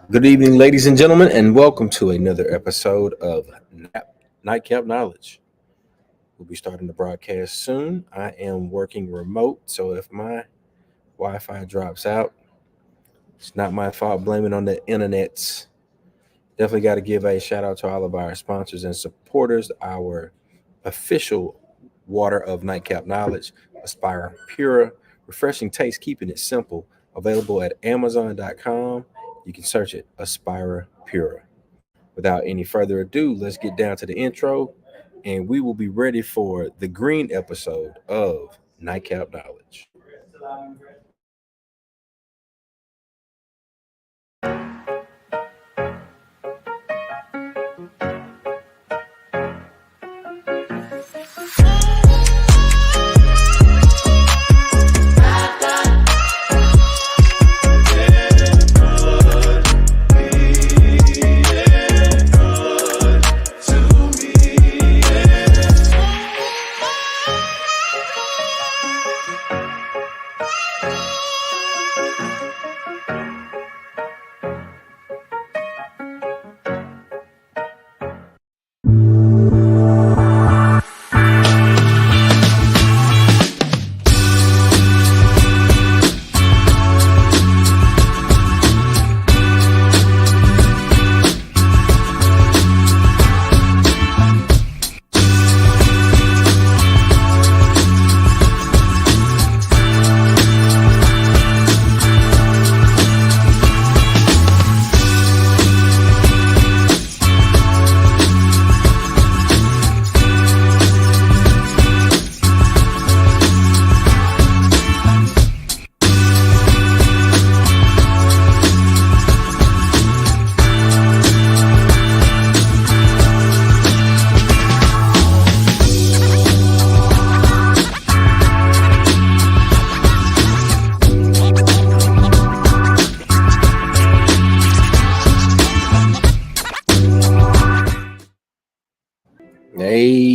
Good evening, ladies and gentlemen, and welcome to another episode of Nightcap Knowledge. We'll be starting the broadcast soon. I am working remote, so if my Wi-Fi drops out, it's not my fault. Blame it on the internets. Definitely got to give a shout out to all of our sponsors and supporters. Our official water of Nightcap Knowledge, Aspire Pura, refreshing taste, keeping it simple. Available at Amazon.com. You can search it, Aspire Pura. Without any further ado, let's get down to the intro, and we will be ready for the green episode of Nightcap Knowledge.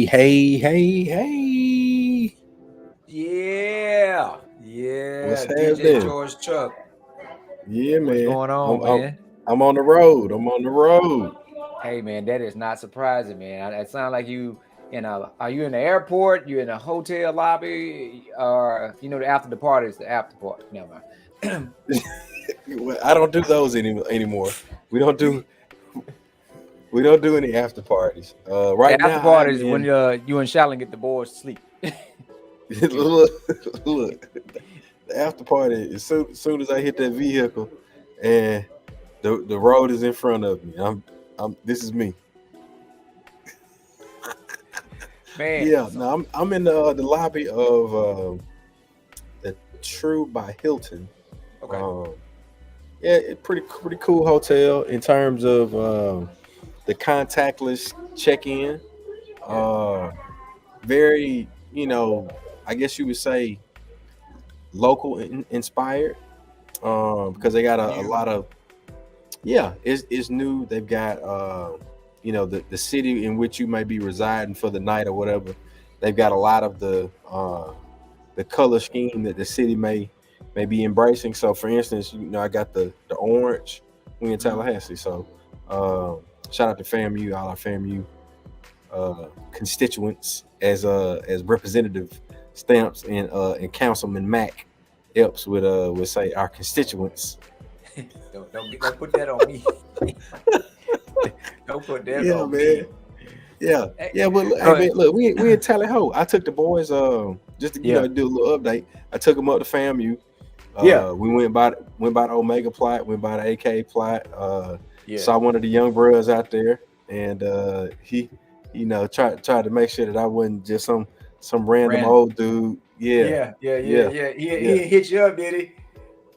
Hey. Yeah. What's DJ happening? George Chuck. Yeah, What's man. going on, man? I'm on the road. Hey, man, that is not surprising, man. It sounds like you are you in the airport? You in a hotel lobby? Or the after the party is the after party. Never mind. I don't do those anymore. We don't do any after parties. Right the now, after party is when you and Shalyn get the boys to sleep. look, the after party as soon as I hit that vehicle and the road is in front of me. This is me. Man. Yeah, no, I'm in the lobby of the True by Hilton. Okay. Yeah, it's pretty cool hotel in terms of the contactless check-in. Very, I guess you would say local inspired. Because they got a lot of, it's new. They've got the city in which you may be residing for the night or whatever. They've got a lot of the color scheme that the city may be embracing. So for instance, I got the orange. We in Tallahassee, so shout out to FAMU, all our FAMU constituents as representative stamps and Councilman Mac Epps would say our constituents. Don't put that on me. Don't put that on me. Yeah. But hey, man, look, we in Tallahassee. I took the boys just to do a little update. I took them up to FAMU. We went by the Omega plot, went by the AK plot. Saw one of the young bros out there, and he tried to make sure that I wasn't just some random old dude. He hit you up, did he?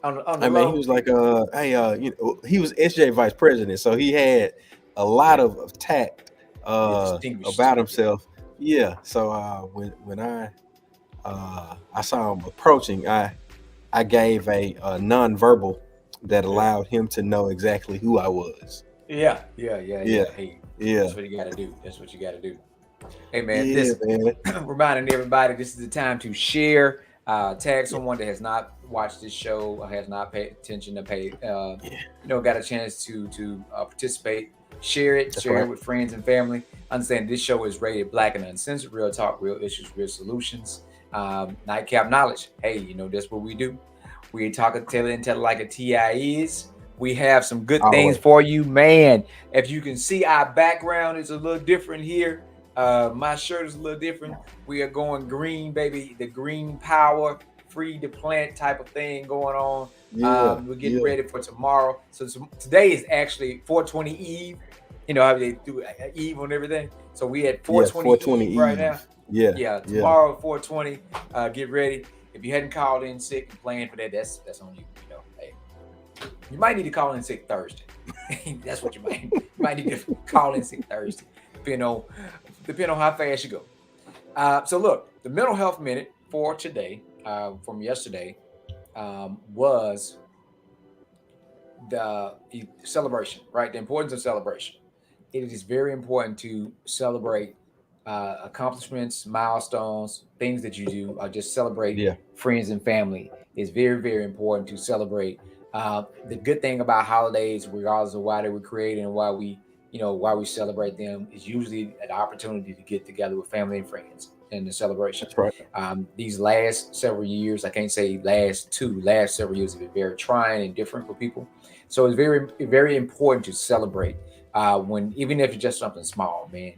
On the he was like, he was SJ vice president, so he had a lot of tact about himself. Yeah. So when I saw him approaching, I gave a nonverbal that allowed him to know exactly who I was. Yeah. Hey, that's what you got to do. Hey, man, reminding everybody, this is the time to share Tag someone that has not watched this show or has not paid attention to got a chance to participate. Share it, That's share right. it with friends and family. Understand this show is rated Black and Uncensored, real talk, real issues, real solutions. Nightcap knowledge. Hey, that's what we do. We talk and tell it like a TI is. We have some good things for you, man. If you can see our background is a little different here. My shirt is a little different. We are going green, baby. The green power, free to plant type of thing going on. We're getting ready for tomorrow. So today is actually 420 Eve. You know how they do Eve on everything. So we at 420 Eve right now. Yeah. Tomorrow 420. Get ready. If you hadn't called in sick and planned for that, that's on you. Hey, you might need to call in sick Thursday. That's what you might. You might need to call in sick Thursday, depending on how fast you go. So look, the mental health minute for today, from yesterday, was the celebration. Right, the importance of celebration. It is very important to celebrate accomplishments, milestones, things that you do. Just celebrate friends and family. It's very, very important to celebrate. The good thing about holidays, regardless of why they were created and why we celebrate them, is usually an opportunity to get together with family and friends in the celebration. That's right. These last several years, I can't say last several years have been very trying and different for people. So it's very, very important to celebrate. When even if it's just something small, man,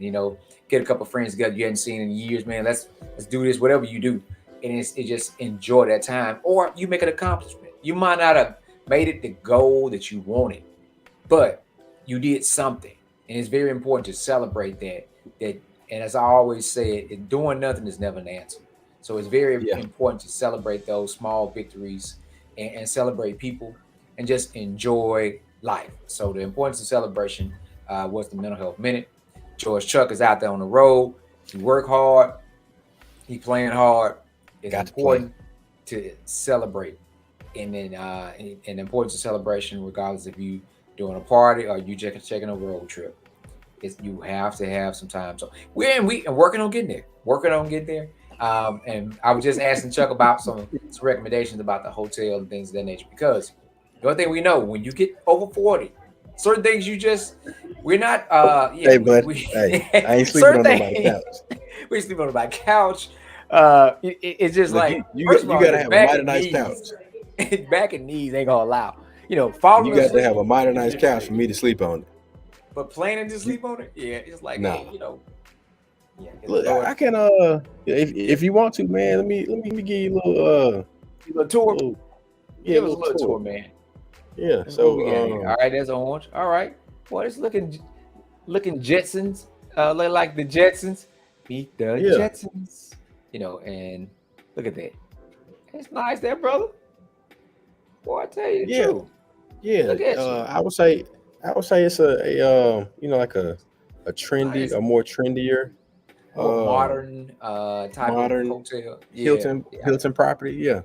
get a couple of friends together you hadn't seen in years, man. Let's do this, whatever you do, and it's just enjoy that time. Or you make an accomplishment. You might not have made it the goal that you wanted, but you did something, and it's very important to celebrate that. And as I always say, doing nothing is never an answer. So it's very important to celebrate those small victories and celebrate people and just enjoy life. So the importance of celebration was the mental health minute. George Chuck is out there on the road. He work hard. He playing hard. It's important to celebrate. And then and the importance of celebration, regardless if you doing a party or you just taking a road trip, is you have to have some time. So we're working on getting there. And I was just asking Chuck about some recommendations about the hotel and things of that nature, because the only thing we know, when you get over 40, certain things we're not. Hey, bud. Hey, I ain't sleeping on nobody's couch. We sleep on my couch. It's just like you gotta have a mighty nice couch. Back and knees ain't gonna allow. Falling. You got to have a mighty nice couch for me to sleep on it. But planning to sleep on it, it's like, nah. Hey, Yeah, look, I can if you want to, man. Let me give you a little tour. Give us a little tour, man. Yeah. So all right, there's orange. All right. Boy, it's looking Jetsons. Look like the Jetsons. Beat the Jetsons. And look at that. It's nice there, brother. Boy, I tell you the truth. Yeah. Look at you. I would say it's a like a trendy, a more trendier, modern type of hotel. Hilton property. Yeah.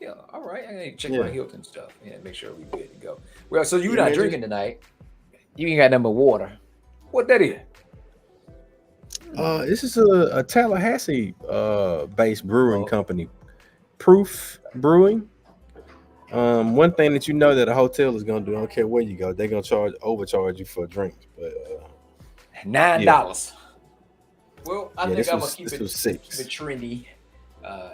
Yeah. All right. I need to check my Hilton stuff and make sure we're good to go. Well, so you're not drinking tonight. You ain't got nothing but water. What that is? This is a Tallahassee based brewing company, Proof Brewing. One thing that that a hotel is gonna do, I don't care where you go, they're gonna overcharge you for drinks. But $9. Well, I think I'm gonna keep it $6. trendy.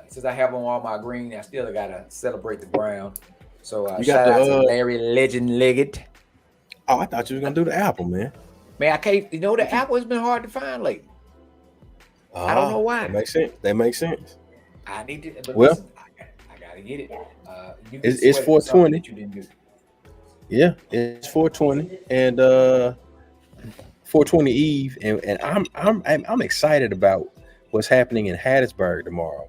Since I have on all my green, I still gotta celebrate the brown. So you shout out to Larry Legend Leggett. Oh, I thought you were gonna do the apple, man. Man, I can't. The apple has been hard to find lately. I don't know why. That makes sense. I need to. But well, listen, I gotta get it. It's 420. You didn't do. Yeah, it's 420 and 420 Eve, and I'm excited about what's happening in Hattiesburg tomorrow.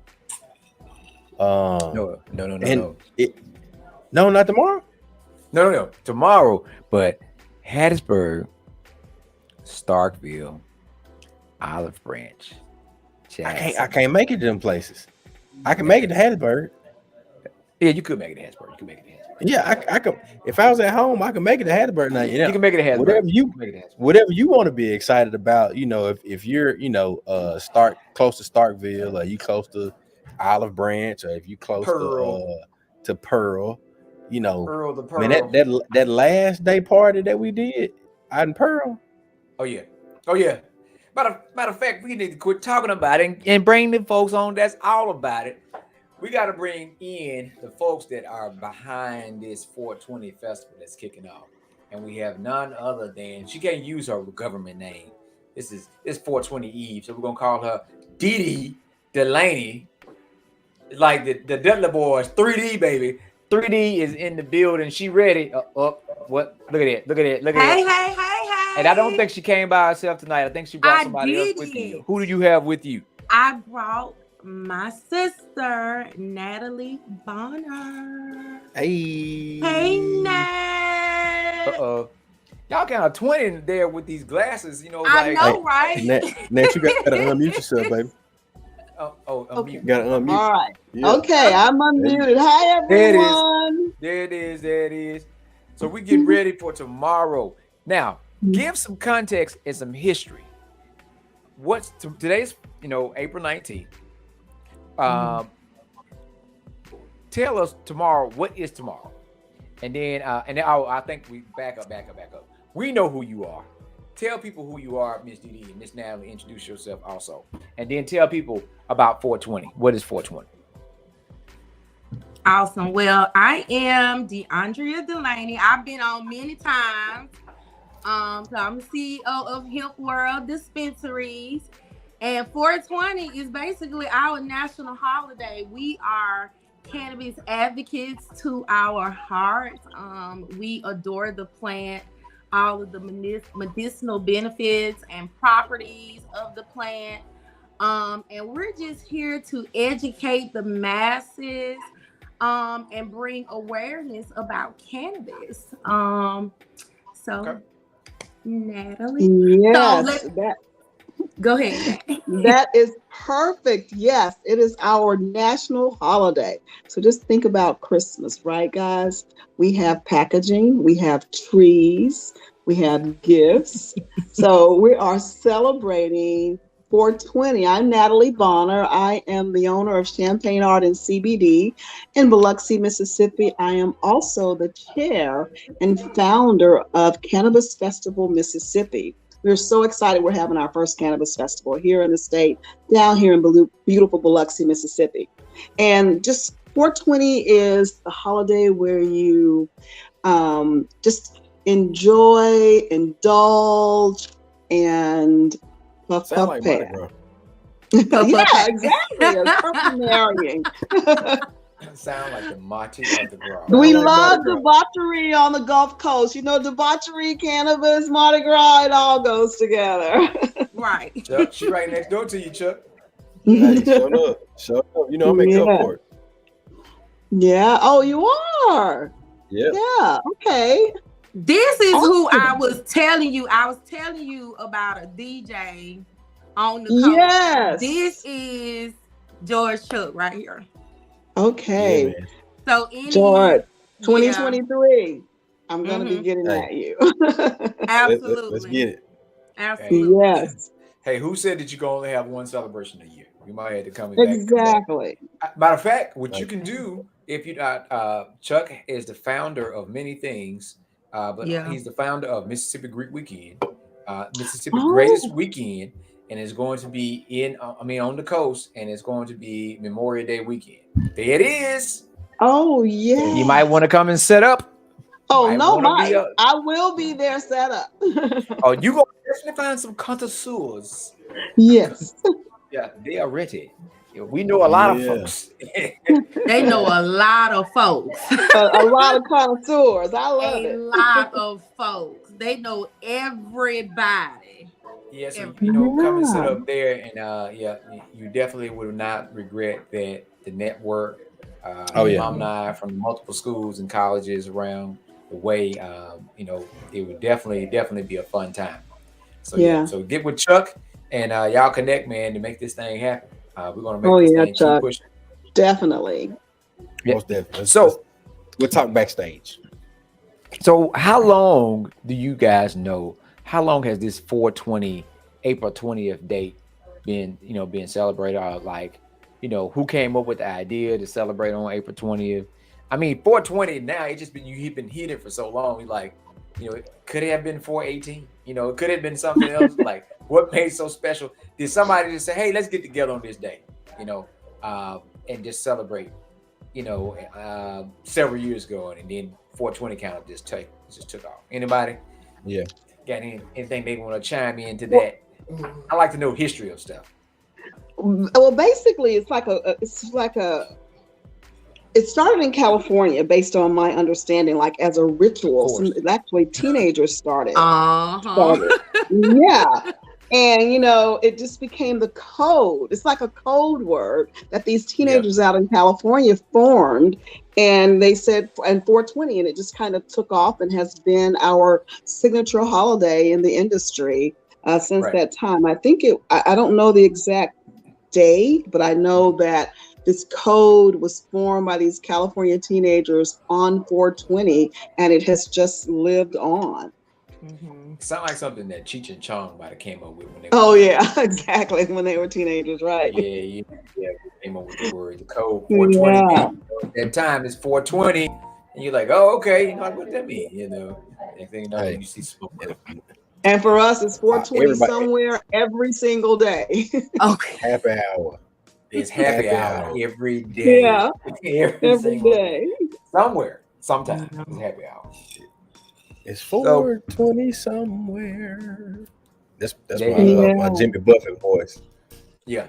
No. No, not tomorrow. No, tomorrow. But Hattiesburg, Starkville, Olive Branch. Jackson. I can't make it to them places. I can make it to Hattiesburg. Yeah, you could make it to Hattiesburg. Yeah, I could. If I was at home, I could make it to Hattiesburg. Now, you can make it to Hattiesburg. Whatever you want to be excited about. If you're close to Starkville, or you close to Olive Branch, or if you close to Pearl, you know, Pearl the Pearl. man, that last day party that we did out in Pearl. Oh yeah. Matter of fact, we need to quit talking about it and bring the folks on that's all about it. We got to bring in the folks that are behind this 420 festival that's kicking off. And we have none other than, she can't use her government name. This 420 Eve. So we're going to call her Dee Delaney. Like the Dudley Boys, 3D, baby. 3D is in the building. She ready. What? Look at it. Hey. And I don't think she came by herself tonight. I think she brought somebody else with you. Who do you have with you? I brought my sister, Natalie Bonner. Hey, Nat. Y'all kind of twinning there with these glasses, you know. I know, right? Nat, you gotta unmute yourself, baby. Okay. You gotta unmute. All right. Yeah. Okay, I'm unmuted. Hi, everyone. There it is. So we get ready for tomorrow. Now, give some context and some history. What's today's, April 19th. Tell us tomorrow, what is tomorrow? And then I think we back up. We know who you are. Tell people who you are, Miss Dee and Miss Natalie. Introduce yourself also. And then tell people about 420. What is 420? Awesome. Well, I am DeAndrea Delaney. I've been on many times. So I'm the CEO of Hemp World Dispensaries. And 420 is basically our national holiday. We are cannabis advocates to our hearts. We adore the plant, all of the medicinal benefits and properties of the plant. And we're just here to educate the masses and bring awareness about cannabis. Okay. Natalie. Yes. Go ahead. That is perfect. Yes, it is our national holiday. So just think about Christmas, right, guys? We have packaging, we have trees, we have gifts. So we are celebrating 420. I'm Natalie Bonner. I am the owner of Champagne Art and CBD in Biloxi, Mississippi. I am also the chair and founder of Cannabis Festival Mississippi. We're so excited we're having our first cannabis festival here in the state, down here in beautiful Biloxi, Mississippi. And just 420 is the holiday where you just enjoy, indulge, and puff, like pass. Yeah, exactly. It's perfect marrying. Sound like the Mardi of the Gras. We love debauchery on the Gulf Coast. Debauchery, cannabis, Mardi Gras, it all goes together. Right. Chuck, she right next door to you, Chuck. Hey, show up. I'm in Gulfport. Yeah. Oh, you are? Yeah. Okay. This is who I was telling you. I was telling you about a DJ on the coast. Yes. This is George Chuck right here. Okay. Yeah, so George, 2023. I'm gonna be getting at you. Absolutely. Let's get it. Absolutely. Yes. Hey, who said that you can only have one celebration a year? You might have to come back. Exactly. Matter of fact, what you can do if you Chuck is the founder of many things, but he's the founder of Mississippi Greek Weekend, Mississippi Greatest Weekend, and it's going to be on the coast, and it's going to be Memorial Day weekend. There it is. Oh yeah. You might want to come and set up. Oh no, I will be there set up. Oh, you gonna definitely find some connoisseurs. Yes. Yeah, they are ready. We know a lot of folks. They know a lot of folks. a lot of connoisseurs. I love it. A lot of folks. They know everybody. Yes, come and sit up there, and you definitely would not regret that the network, alumni from multiple schools and colleges around the way. It would definitely be a fun time. So so get with Chuck and y'all connect, man, to make this thing happen. We're gonna make this thing Chuck. keep pushing. Definitely. Most definitely. So we'll talk backstage. So how long do you guys know? How long has this 420 April 20th date been celebrated? Or who came up with the idea to celebrate on April 20th. I mean, 420 now, you've been heating for so long. Like, could it have been 418? It could have been something else. Like, what made so special? Did somebody just say, hey, let's get together on this day, and just celebrate, several years ago, and then 420 kind of just took off. Anybody? Yeah. Got anything they want to chime into that? I like to know history of stuff. Well, basically, it started in California, based on my understanding, like as a ritual. Actually, teenagers started. Yeah. And, it just became the code. It's like a code word that these teenagers out in California formed. And they said, and 420, and it just kind of took off and has been our signature holiday in the industry since that time. I think I don't know the exact date, but I know that this code was formed by these California teenagers on 420, and it has just lived on. Mm-hmm. Sound like something that Cheech and Chong might have came up with when they were exactly, when they were teenagers, right? Yeah, came up with the word, the code 420. Yeah. That time is 420, and you're like, oh, okay, what that mean? Next thing you know, you see smoke. And for us, it's 420 somewhere every single day. Okay. Happy hour. It's happy hour every day. Yeah. every day. Somewhere, sometime, it's happy hour. It's 420 somewhere. That's my Jimmy Buffett voice. Yeah.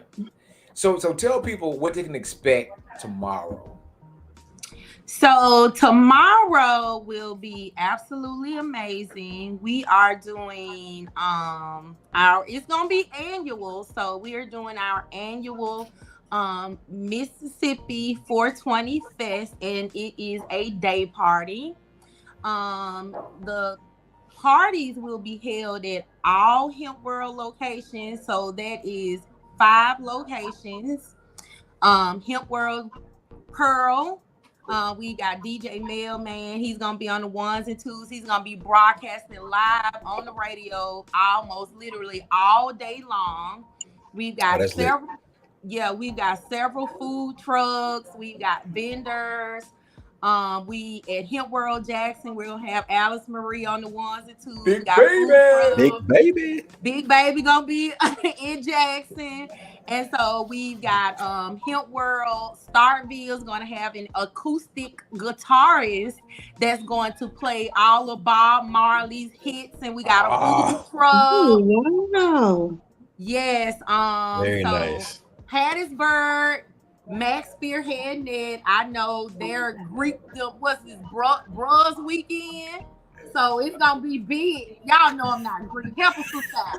So tell people what they can expect tomorrow. So tomorrow will be absolutely amazing. We are doing it's gonna be annual. So we are doing our annual Mississippi 420 Fest, and it is a day party. The parties will be held at all Hemp World locations. So that is 5 locations. Hemp World Pearl. We got DJ Mailman. He's gonna be on the 1s and 2s. He's gonna be broadcasting live on the radio almost literally all day long. We've got several. Yeah, we've got several food trucks. We've got vendors. We at Hemp World Jackson, we'll have Alice Marie on the 1s and 2s. Big baby gonna be in Jackson. And so we've got Hemp World Starkville's gonna have an acoustic guitarist that's going to play all of Bob Marley's hits, and we got a food truck. Oh, wow. Yes. Very nice. Hattiesburg, Max Spearhead Net. I know they're Greek. What's this, Bros Weekend? So it's gonna be big. Y'all know I'm not Greek. Help us with that.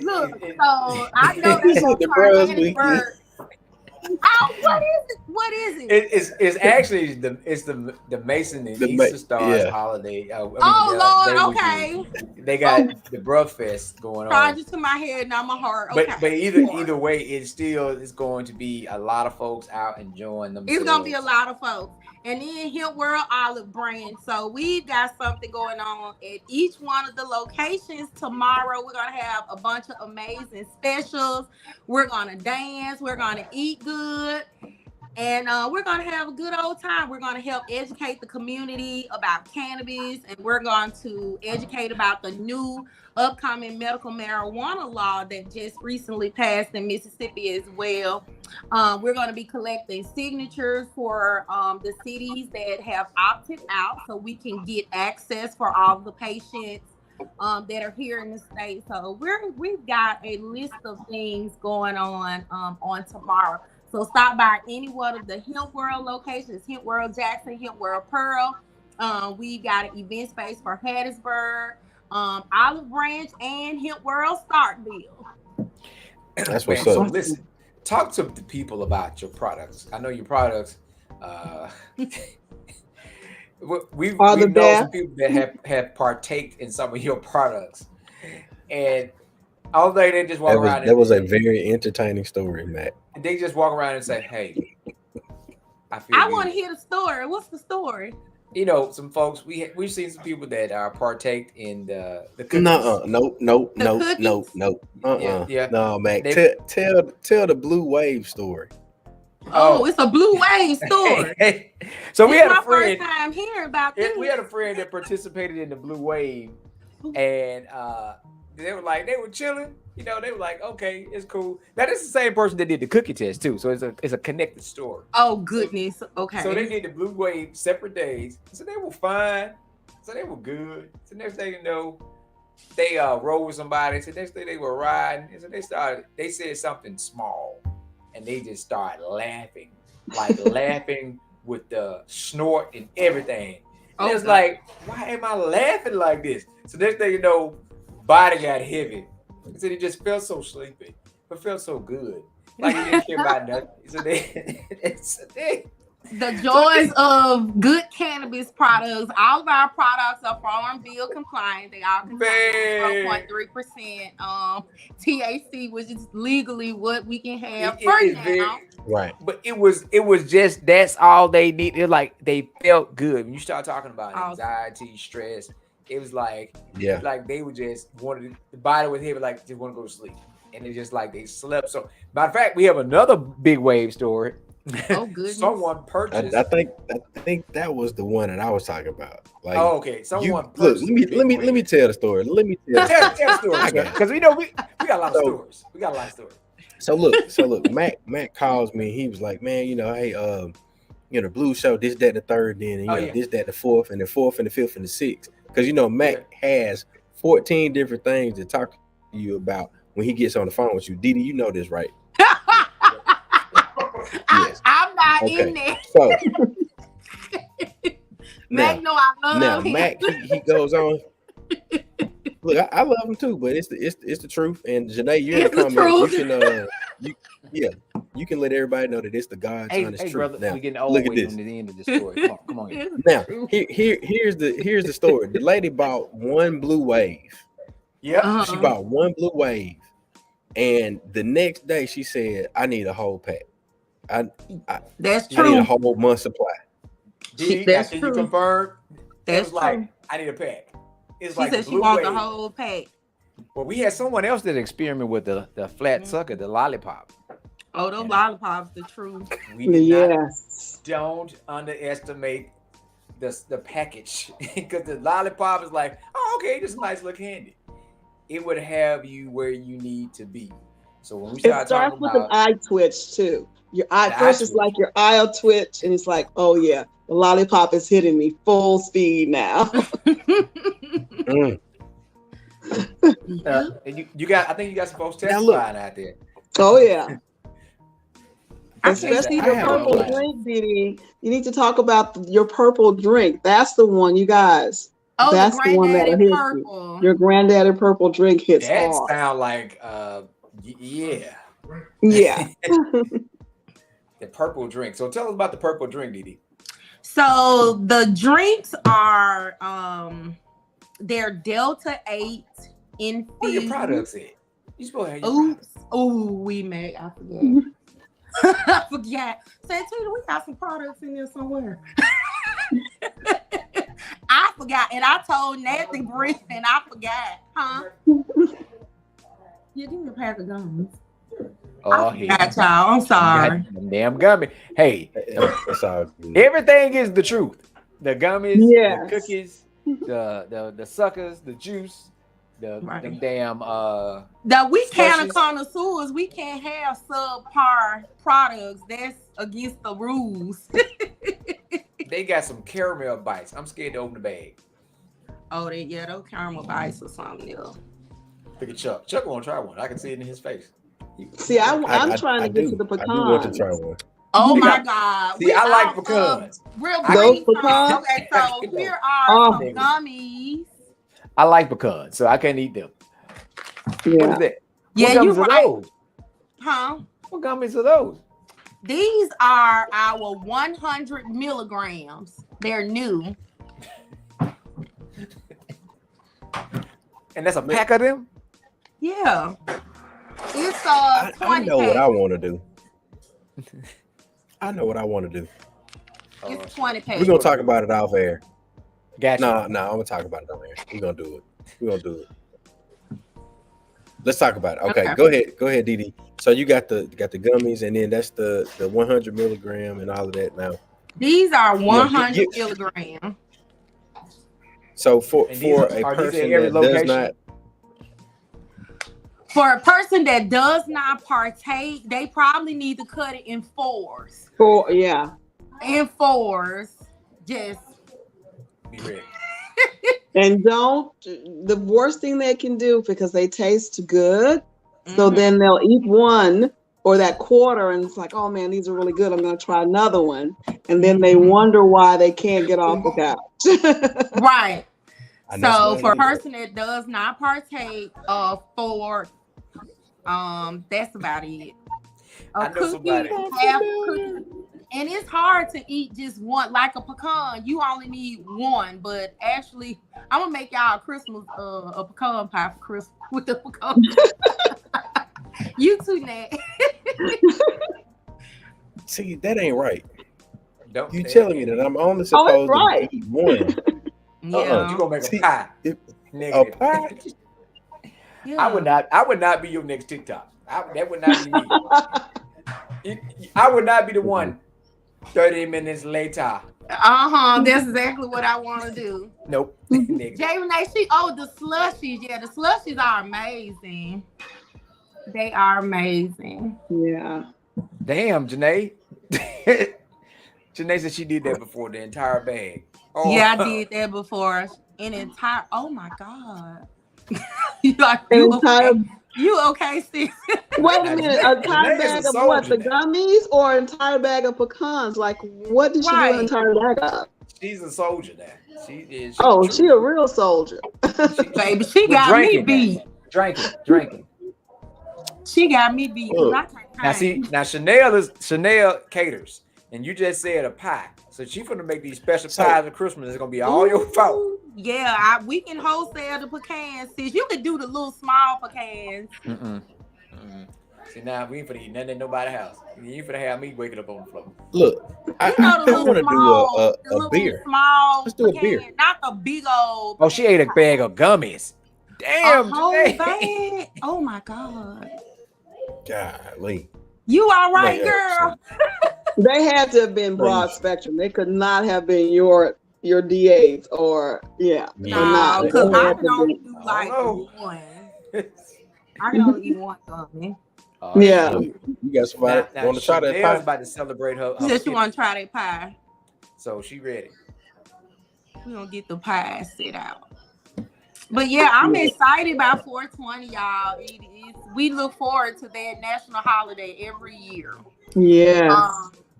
Look, so I know that's the Bros Weekend. Oh, what is it? It's actually the Mason and Easter Stars holiday. Lord, okay. They got the Bruh Fest going on. Charges to my head, not my heart. Okay. But either way, it's going to be a lot of folks out enjoying themselves. It's gonna be a lot of folks. And then Hemp World Olive Brand. So we've got something going on at each one of the locations. Tomorrow, we're going to have a bunch of amazing specials. We're going to dance. We're going to eat good. And we're going to have a good old time. We're going to help educate the community about cannabis. And we're going to educate about the new upcoming medical marijuana law that just recently passed in Mississippi as well. We're going to be collecting signatures for the cities that have opted out, so we can get access for all the patients that are here in the state. So we've got a list of things going on tomorrow. So stop by any one of the Hemp World locations, Hemp World Jackson, Hemp World Pearl. We've got an event space for Hattiesburg, Olive Branch, and Hemp World Starkville. That's what's up. So listen, talk to the people about your products. I know your products. We know some people that have partaked in some of your products, and all day they just walk around. That was a very entertaining story, Matt. And they just walk around and say, "Hey, I want to hear the story. What's the story?" you know, some folks we've seen some people that are partake in the cookies. No, no. Yeah. No, Mac. They- Tell the Blue Wave story. Oh, it's a Blue Wave story. So we It's had a my friend. first time hearing about this. We had a friend that participated in the Blue Wave, and they were chilling. You know, they were like, okay, it's cool. Now this is the same person that did the cookie test too, so it's a connected story. Oh goodness. Okay. So they did the Blue Wave separate days. So they were fine. So they were good. So next thing you know, they rode with somebody. So next day they were riding. And so they said something small, and they just started laughing, laughing with the snort and everything. And it's like, why am I laughing like this? So next thing you know, body got heavy. He said he just felt so sleepy, but felt so good. Like he didn't care about nothing. So the joys of good cannabis products. All of our products are Farm Bill compliant. They all contain 0.3% THC, which is legally what we can have for now. Right. But it was just that's all they needed. Like they felt good. When you start talking about anxiety, stress, it was like like they were just wanted the body was heavy, like just want to go to sleep. And it's just like they slept. So matter of fact, we have another big wave story. Oh goodness. Someone purchased. I think that was the one that I was talking about. Like, okay. Someone look. Let me tell the story. Let me tell the story. Because we know we got a lot of stories. We got a lot of stories. So look. Mac calls me. He was like, man, hey, the Blue Show, this, that, the third, then this, that, the fourth, and the fourth, and the fifth, and the sixth. Because Mac has 14 different things to talk to you about when he gets on the phone with you. Didi, you know this, right? Yes. I'm not in there. So Mac, know I love him. Mac, he goes on. Look, I love him too, but it's the truth. And Janae, you're in the comments. You can let everybody know that it's the God's honest truth. Brother, now, we're getting old look at waiting this. on the end of the story. Come on. Now, here's the story. The lady bought one Blue Wave. Yeah, she bought one Blue Wave, and the next day she said, "I need a whole pack. That's true. I need a whole month supply." That's true. True. You confirm? That's like I need a pack. It's she like said she wants the whole pack. Well, we had someone else that experimented with the flat sucker, the lollipop. Oh, those lollipops, the truth. We did don't underestimate the package because the lollipop is like, oh, okay, this is a nice little candy. It would have you where you need to be. So when we start talking with an eye twitch too. Your eye first is like your eye will twitch, and it's like, oh yeah, the lollipop is hitting me full speed now. You got, I think you got some folks testifying out there. Oh yeah. Especially your purple drink, Didi. You need to talk about your purple drink. That's the one, you guys. Oh, that's the one that hits purple. Your granddaddy purple drink hits hard. That sound like yeah. The purple drink. So tell us about the purple drink, Didi. So the drinks are they're Delta 8 infused. Where your products at? You supposed to have your Oops. Oh, we made. I forgot. I forgot. Santita, we got some products in there somewhere. I forgot, and I told Nathan Griffin I forgot. Huh? Yeah, give me a pack of gummies. Oh, got y'all. I'm sorry. Damn gummy. Hey, everything is the truth. The gummies, the cookies, the suckers, the juice, the damn that we can't connoisseurs. We can't have subpar products. That's against the rules. They got some caramel bites. I'm scared to open the bag. Oh, those caramel bites or something else. Look at Chuck. Chuck won't try one. I can see it in his face. See, I'm trying to get to the pecans. I do want to try one. Oh my God. See, I like pecans. Those pecans? Okay, so here are some gummies. I like pecans, so I can't eat them. Yeah. What is that? Yeah, what gummies are those? Huh? What gummies are those? These are our 100 milligrams. They're new. And that's a pack of them? Yeah. It's 20 I know what I want to do. I know what I want to do. It's 20 pack. We're gonna talk about it off air. Gotcha. No, I'm gonna talk about it on air. We're gonna do it. Let's talk about it. Okay. Go ahead, Didi. So you got the gummies, and then that's the 100 milligram and all of that. Now These are 100 milligrams. So for a are person these at every that does location? not, For a person that does not partake, they probably need to cut it in fours. In fours. Just be ready. And the worst thing they can do, because they taste good, so then they'll eat one or that quarter and it's like, oh man, these are really good, I'm going to try another one. And then they wonder why they can't get off the couch. Right. So for a person that does not partake of four, that's about it. A cookie, half cookie. And it's hard to eat just one, like a pecan. You only need one, but actually, I'm gonna make y'all a Christmas a pecan pie for Christmas with the pecan. You too, Nat. see, that ain't right. You Say telling me that I'm only supposed to eat one? Yeah. You gonna make a pie? A pie? Yeah. I would not be your next TikTok. That would not be me. I would not be the one. 30 minutes later. That's exactly what I want to do. Nope. Jay Renee, the slushies. Yeah, the slushies are amazing. They are amazing. Yeah. Damn, Janae. Janae said she did that before, the entire bag. Oh. Yeah, I did that before. An entire, oh my God. You okay, sis? Wait a minute, a entire bag of what? The gummies or an entire bag of pecans? Like, what did she do an entire bag of? She's a soldier now. She is. She a real soldier. Baby, she got me beat. Drinking. She got me beat. Now Chanel caters, and you just said a pie. So she's gonna make these special pies at Christmas. It's gonna be all your fault. Yeah, we can wholesale the pecans. Sis, you could do the little small pecans. See, now we ain't finna eat nothing at nobody's house. You ain't finna have me waking up on the floor. Look, I want to do a beer. Small Let's do a beer. Not the big old. Oh, she ate a bag of gummies. Damn, a whole bag. Oh my God. Golly. You all right, girl? They had to have been broad spectrum. They could not have been your D8s or No, because I can only do like one. I can only eat one gummy. You got somebody want to try that pie? About to celebrate her. Said she want to try that pie. So she ready. We gonna get the pie set out. But yeah, I'm excited about 420, y'all. We look forward to that national holiday every year. Yeah.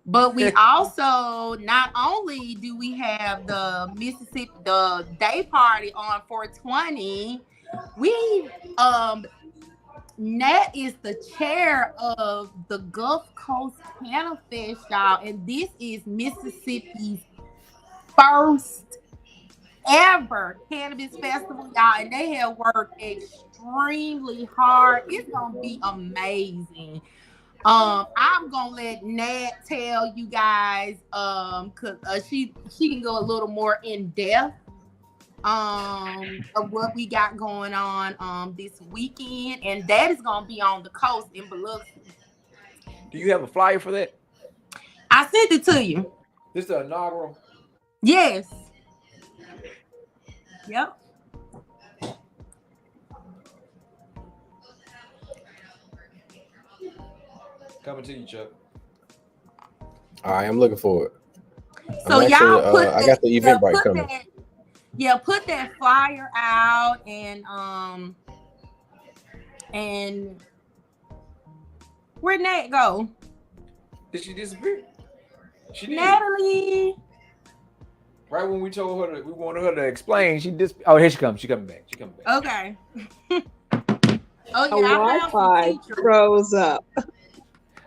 But we also, not only do we have the Mississippi, the day party on 420, Nat is the chair of the Gulf Coast Cannabis, y'all, and this is Mississippi's first ever cannabis festival, y'all, and they have worked extremely hard. It's gonna be amazing. I'm gonna let Nat tell you guys, cause she can go a little more in depth of what we got going on this weekend, and that is gonna be on the coast in Biloxi. Do you have a flyer for that? I sent it to you. This is the inaugural. Yes. Yep. Coming to you, Chuck. All right, I'm looking forward. So y'all put I got the Eventbrite coming. Put that flyer out and where'd Nat go? Did she disappear? She did. Natalie. Right when we told her we wanted her to explain, she Oh, here she comes. She coming back. Okay. Oh yeah, Wi-Fi froze up.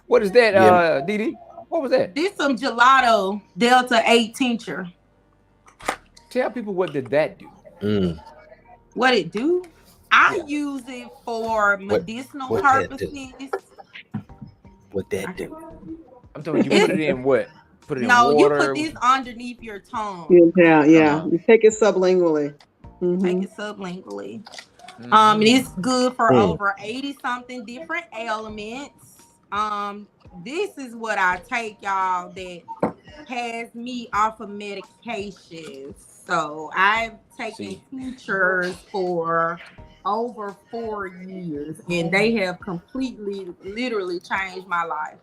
What is that, Didi? What was that? This some gelato Delta 8 tincture. Tell people what did that do? What it do? I use it for medicinal purposes. What that do? I'm talking you put it in what? Put it in No, you water. put this underneath your tongue. Yeah. You take it sublingually. Take it sublingually. Mhm. And it's good for Mm. over 80 something different ailments. This is what I take, y'all, that has me off of medications. So I've taken teachers for over 4 years, and they have completely, literally changed my life.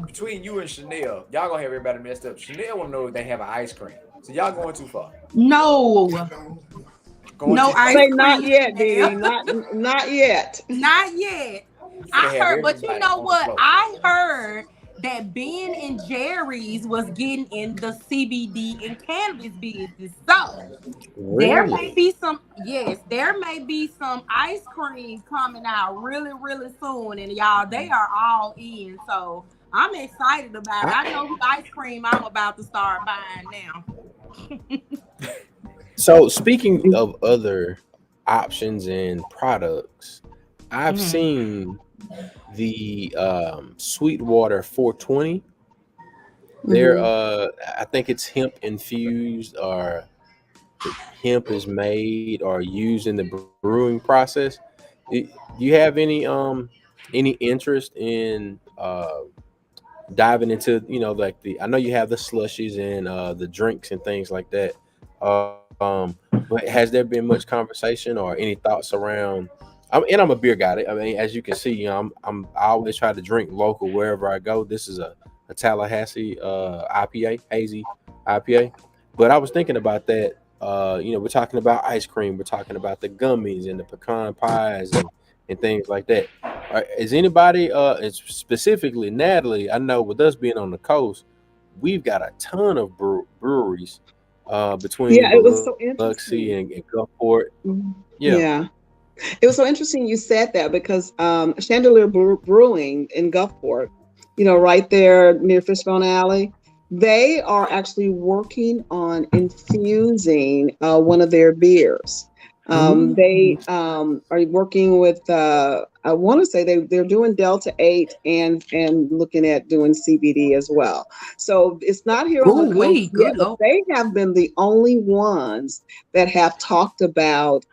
Between you and Chanel, y'all gonna have everybody messed up. Chanel wanna know if they have an ice cream. So y'all going too far. No, Going no too far. ice Say cream. not yet, Chanel. Dee. Not yet. Not yet. They I have heard, but you everybody know on the what? floor. I heard that Ben and Jerry's was getting in the CBD and cannabis business. So there may Really? be some, yes, there may be some ice cream coming out really, really soon. And y'all, they are all in. So I'm excited about it. I know who ice cream I'm about to start buying now. So speaking of other options and products, I've seen the Sweetwater 420. They're I think it's hemp infused, or the hemp is made or used in the brewing process. Do you have any interest in diving into, like I know you have the slushies and the drinks and things like that. But has there been much conversation or any thoughts around? I'm a beer guy. I mean, as you can see, I always try to drink local wherever I go. This is a Tallahassee IPA, hazy IPA. But I was thinking about that. We're talking about ice cream. We're talking about the gummies and the pecan pies and things like that. Is anybody, and specifically Natalie? I know with us being on the coast, we've got a ton of breweries between Yeah, it was so Biloxi interesting. and Gulfport. Yeah. Yeah. It was so interesting you said that because Chandelier Brewing in Gulfport, right there near Fishbone Alley, they are actually working on infusing one of their beers. They are working with, I want to say they're doing Delta 8 and looking at doing CBD as well. So it's not here on the coast yet, Good. but they have been the only ones that have talked about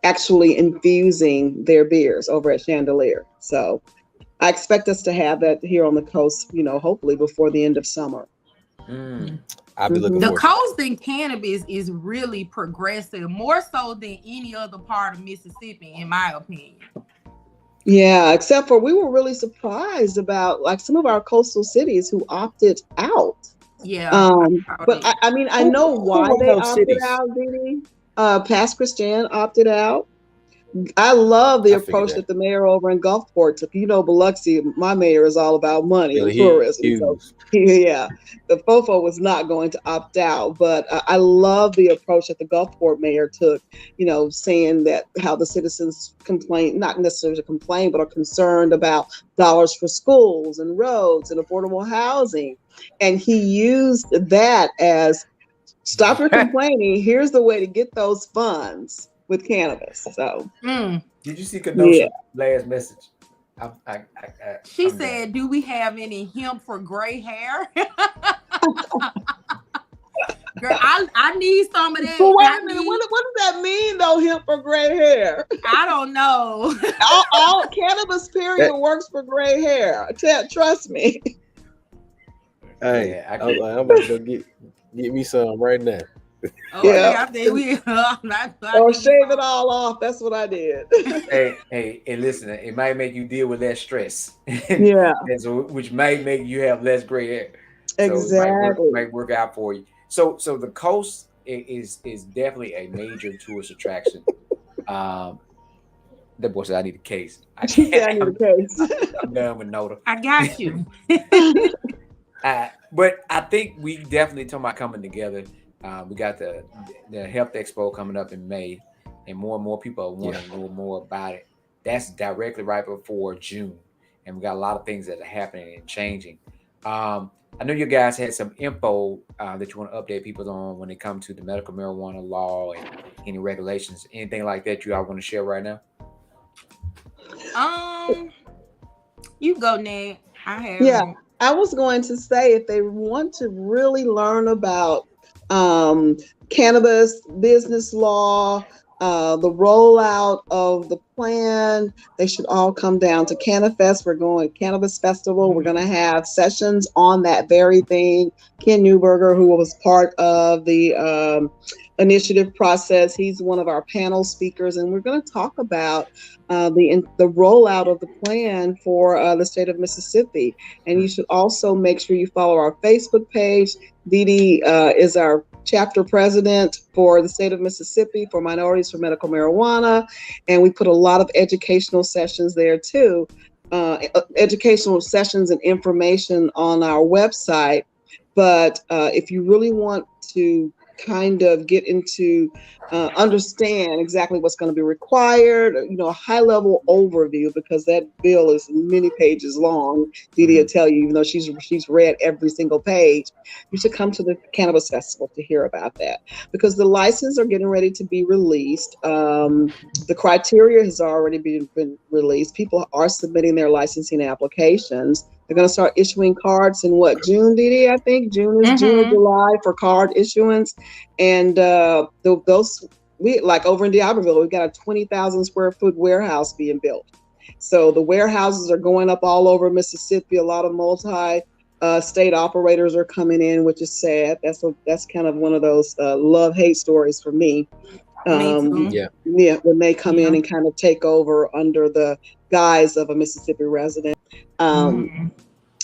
actually infusing their beers over at Chandelier. So I expect us to have that here on the coast, hopefully before the end of summer. I'll be looking The forward. coast in cannabis is really progressive, more so than any other part of Mississippi, in my opinion. Yeah, except for we were really surprised about like some of our coastal cities who opted out. Yeah. But I mean, I know why they opted cities? out, Dee. Past Christian opted out. I love the I figured approach that. that the mayor over in Gulfport took. Biloxi, my mayor is all about money Billy and tourism. So, Hughes. yeah, the FOFO was not going to opt out. But I love the approach that the Gulfport mayor took, saying that how the citizens complain, not necessarily complain, but are concerned about dollars for schools and roads and affordable housing. And he used that as stop your complaining. Here's the way to get those funds with cannabis. So, Did you see Kenosha's last message? She said, "Do we have any hemp for gray hair?" Girl, I need some of that. Well, wait a minute. What does that mean, though? Hemp for gray hair? I don't know. all cannabis period works for gray hair. Trust me. Hey, yeah, I'm about to go get me some right now. Yeah. Or shave it all off. That's what I did. Hey, and listen, it might make you deal with less stress. Yeah. And so, which might make you have less gray hair. Exactly. It might work out for you. So the coast is definitely a major tourist attraction. That boy said, "I need a case." She said, "I need a case." I'm done with Noda. I got you. But I think we definitely talking about coming together. We got the Health Expo coming up in May, and more people want to know more about it. That's directly right before June, and we got a lot of things that are happening and changing. I know you guys had some info that you want to update people on when it comes to the medical marijuana law and any regulations, anything like that you all want to share right now. You go, Ned. I have. Yeah. I was going to say, if they want to really learn about cannabis business law, the rollout of the plan, they should all come down to Cannabis. We're going Cannabis Festival. We're going to have sessions on that very thing. Ken Newberger, who was part of the initiative process, he's one of our panel speakers, and we're going to talk about the rollout of the plan for the state of Mississippi. And you should also make sure you follow our Facebook page. Dee Dee is our chapter president for the state of Mississippi for Minorities for Medical Marijuana. And we put a lot of educational sessions there too. Educational sessions and information on our website. But if you really want to kind of get into understand exactly what's going to be required, a high level overview, because that bill is many pages long. Dee Dee will tell you, even though she's read every single page. You should come to the Cannabis Festival to hear about that, because the licenses are getting ready to be released. The criteria has already been released. People are submitting their licensing applications. They're going to start issuing cards in June, Dee Dee? I think June or July for card issuance. And we like over in D'Iberville, we've got a 20,000 square foot warehouse being built. So the warehouses are going up all over Mississippi. A lot of multi-state operators are coming in, which is sad. That's kind of one of those love-hate stories for me. When they come in and kind of take over under the guise of a Mississippi resident.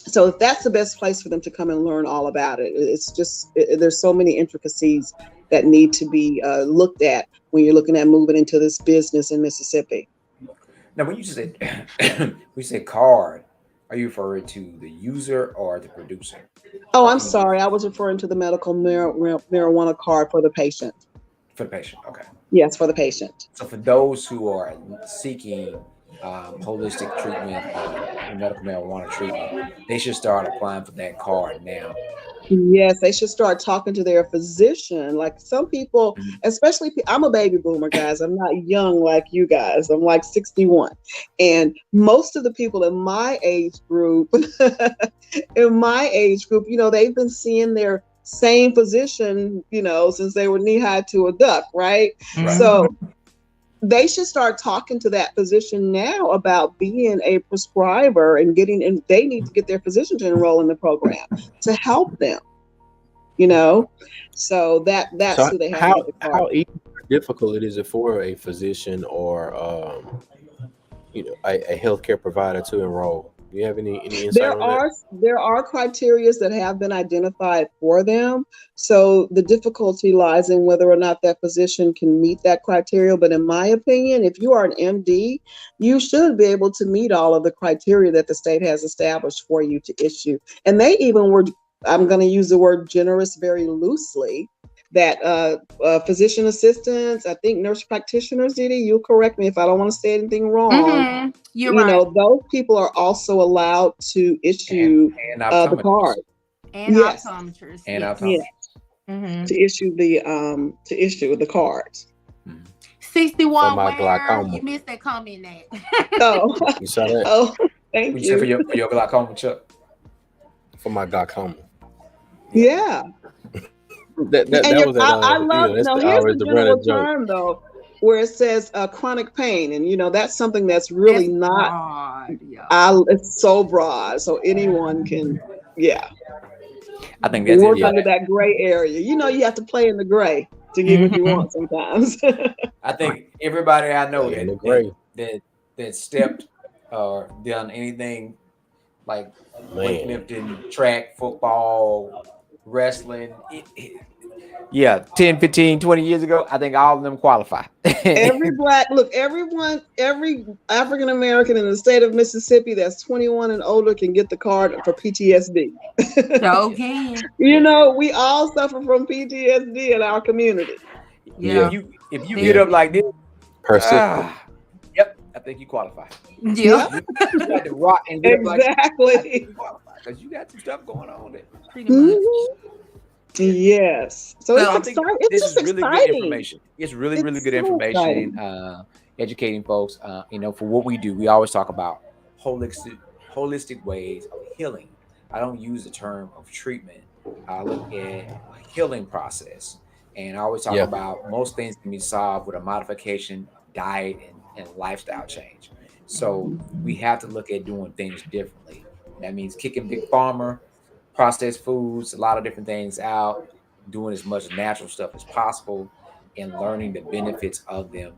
So if that's the best place for them to come and learn all about it. It's just, there's so many intricacies that need to be looked at when you're looking at moving into this business in Mississippi. Now, when you say card, are you referring to the user or the producer? Oh, I'm sorry. I was referring to the medical marijuana card for the patient. For the patient, okay. Yes, for the patient. So for those who are seeking holistic treatment, medical marijuana treatment, they should start applying for that card now. Yes, they should start talking to their physician. Like some people, especially, I'm a baby boomer, guys. I'm not young like you guys. I'm like 61. And most of the people in my age group, they've been seeing their same physician, since they were knee high to a duck, right? So they should start talking to that physician now about being a prescriber and they need to get their physician to enroll in the program to help them, so that's who they have. How easy or difficult is it for a physician or a healthcare provider to enroll? Do you have any insight on that? There are criteria that have been identified for them. So the difficulty lies in whether or not that physician can meet that criteria. But in my opinion, if you are an MD, you should be able to meet all of the criteria that the state has established for you to issue. And they even were, I'm going to use the word generous very loosely, that physician assistants, I think nurse practitioners, Dee Dee, you'll correct me if I don't want to say anything wrong. You're right. Those people are also allowed to issue the card. And optometrists. And optometrists. To issue the cards. 61 my glaucoma. You missed that comment there. Oh, You saw that? oh, thank you. For your glaucoma, Chuck? For my glaucoma. Yeah. That was I love. that's Here's always the the general running joke. term though, where it says chronic pain, and that's something that's really That's not. broad, yeah. It's so broad, so anyone can. Yeah. I think that's work it. under that gray area. You have to play in the gray to get what you want sometimes. I think everybody I know Yeah, in the gray. that stepped or done anything like Man. weightlifting, track, football, wrestling. 10, 15, 20 years ago, I think all of them qualify. Every African American in the state of Mississippi that's 21 and older can get the card for PTSD. Okay. We all suffer from PTSD in our community. Yeah. If you get up like this, yep, I think you qualify. Yeah. You got to rock and get up Exactly. because you got some stuff going on there. Pretty much. Yes. So I it's think exciting. It's this just is really exciting. good information. It's really good so information. Educating folks. For what we do, we always talk about holistic ways of healing. I don't use the term of treatment. I look at a healing process. And I always talk Yeah. about most things can be solved with a modification of diet and lifestyle change. So we have to look at doing things differently. That means kicking big pharma, processed foods, a lot of different things out, doing as much natural stuff as possible, and learning the benefits of them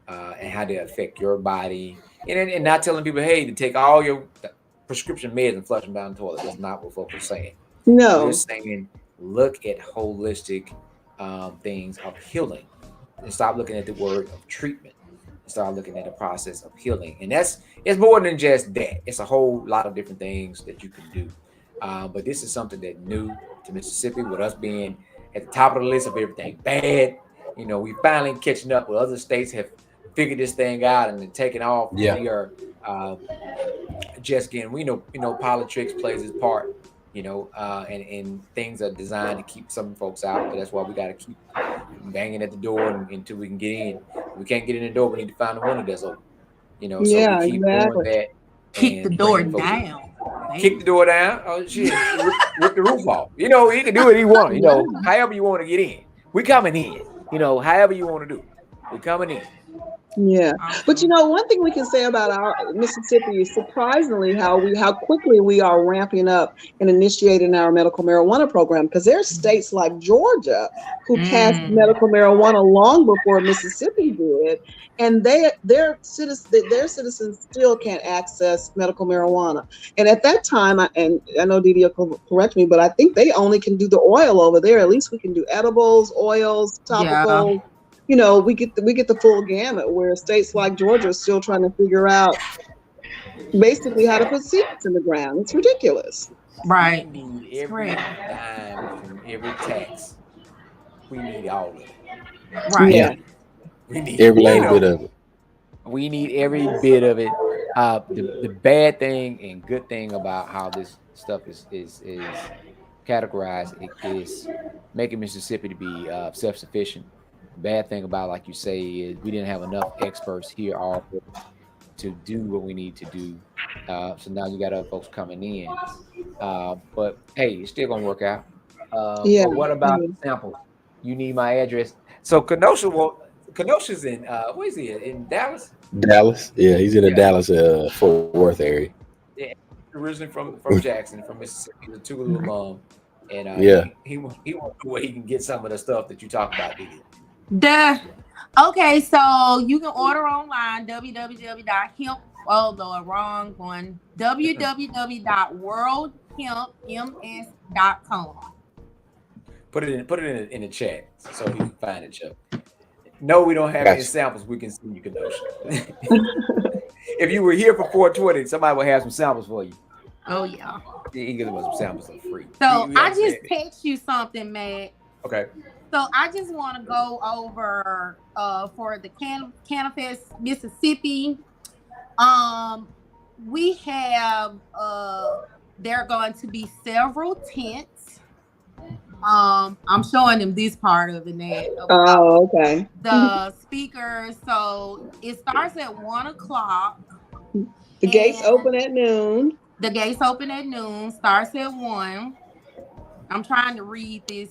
and how they affect your body. And not telling people, hey, to take all your prescription meds and flush them down the toilet. That's not what folks are saying. We're No. saying look at holistic things of healing and stop looking at the word of treatment and start looking at the process of healing. And it's more than just that. It's a whole lot of different things that you can do. But this is something that new to Mississippi, with us being at the top of the list of everything bad. You know, we finally catching up with other states have figured this thing out and then taken off. Yeah. We are just getting, we know politics plays its part, and things are designed to keep some folks out. But that's why we got to keep banging at the door until we can get in. If we can't get in the door, we need to find a window that's open. So Yeah, we keep doing exactly. that. Kick the and door bringing folks in. down. Kick the door down. Oh shit! Rip the roof off. He can do what he want. However you want to get in. We coming in. However you want to do. We coming in. Yeah, but one thing we can say about our Mississippi is surprisingly how quickly we are ramping up and initiating our medical marijuana program, because there's states like Georgia who passed medical marijuana long before Mississippi did, and their citizens still can't access medical marijuana. And at that time, and I know Didi will correct me, but I think they only can do the oil over there. At least we can do edibles, oils, topicals. Yeah. We get the full gamut, where states like Georgia are still trying to figure out basically how to put seeds in the ground. It's ridiculous. Right. We need every dime from every tax. We need all of it. Right. Yeah. We need Every last bit of it. We need every bit of it. The bad thing and good thing about how this stuff is categorized is making Mississippi to be self-sufficient. Bad thing about, like you say, is we didn't have enough experts here all to do what we need to do. So now you got other folks coming in. But hey, it's still gonna work out. Yeah. But what about samples? You need my address. So Kenosha's in where is he in Dallas? Dallas. Yeah, he's in the Dallas Fort Worth area. Yeah, originally from Jackson, from Mississippi, the Tougaloo alum. And he wants to where he can get some of the stuff that you talk about, Didi. Okay, so you can order online www.worldhempms.com. Put it in the chat so you can find it, Chuck. No, we don't have any samples. We can send you Kenosha. If you were here for 420, somebody will have some samples for you. Oh yeah. He gives us some samples for free. So I just text you something, Matt. Okay. So I just want to go over for the Cannabis Mississippi. We have there are going to be several tents. I'm showing them this part of the net. Oh, okay. The speakers. So it starts at 1:00. The gates open at noon. The gates open at noon. Starts at 1. I'm trying to read this.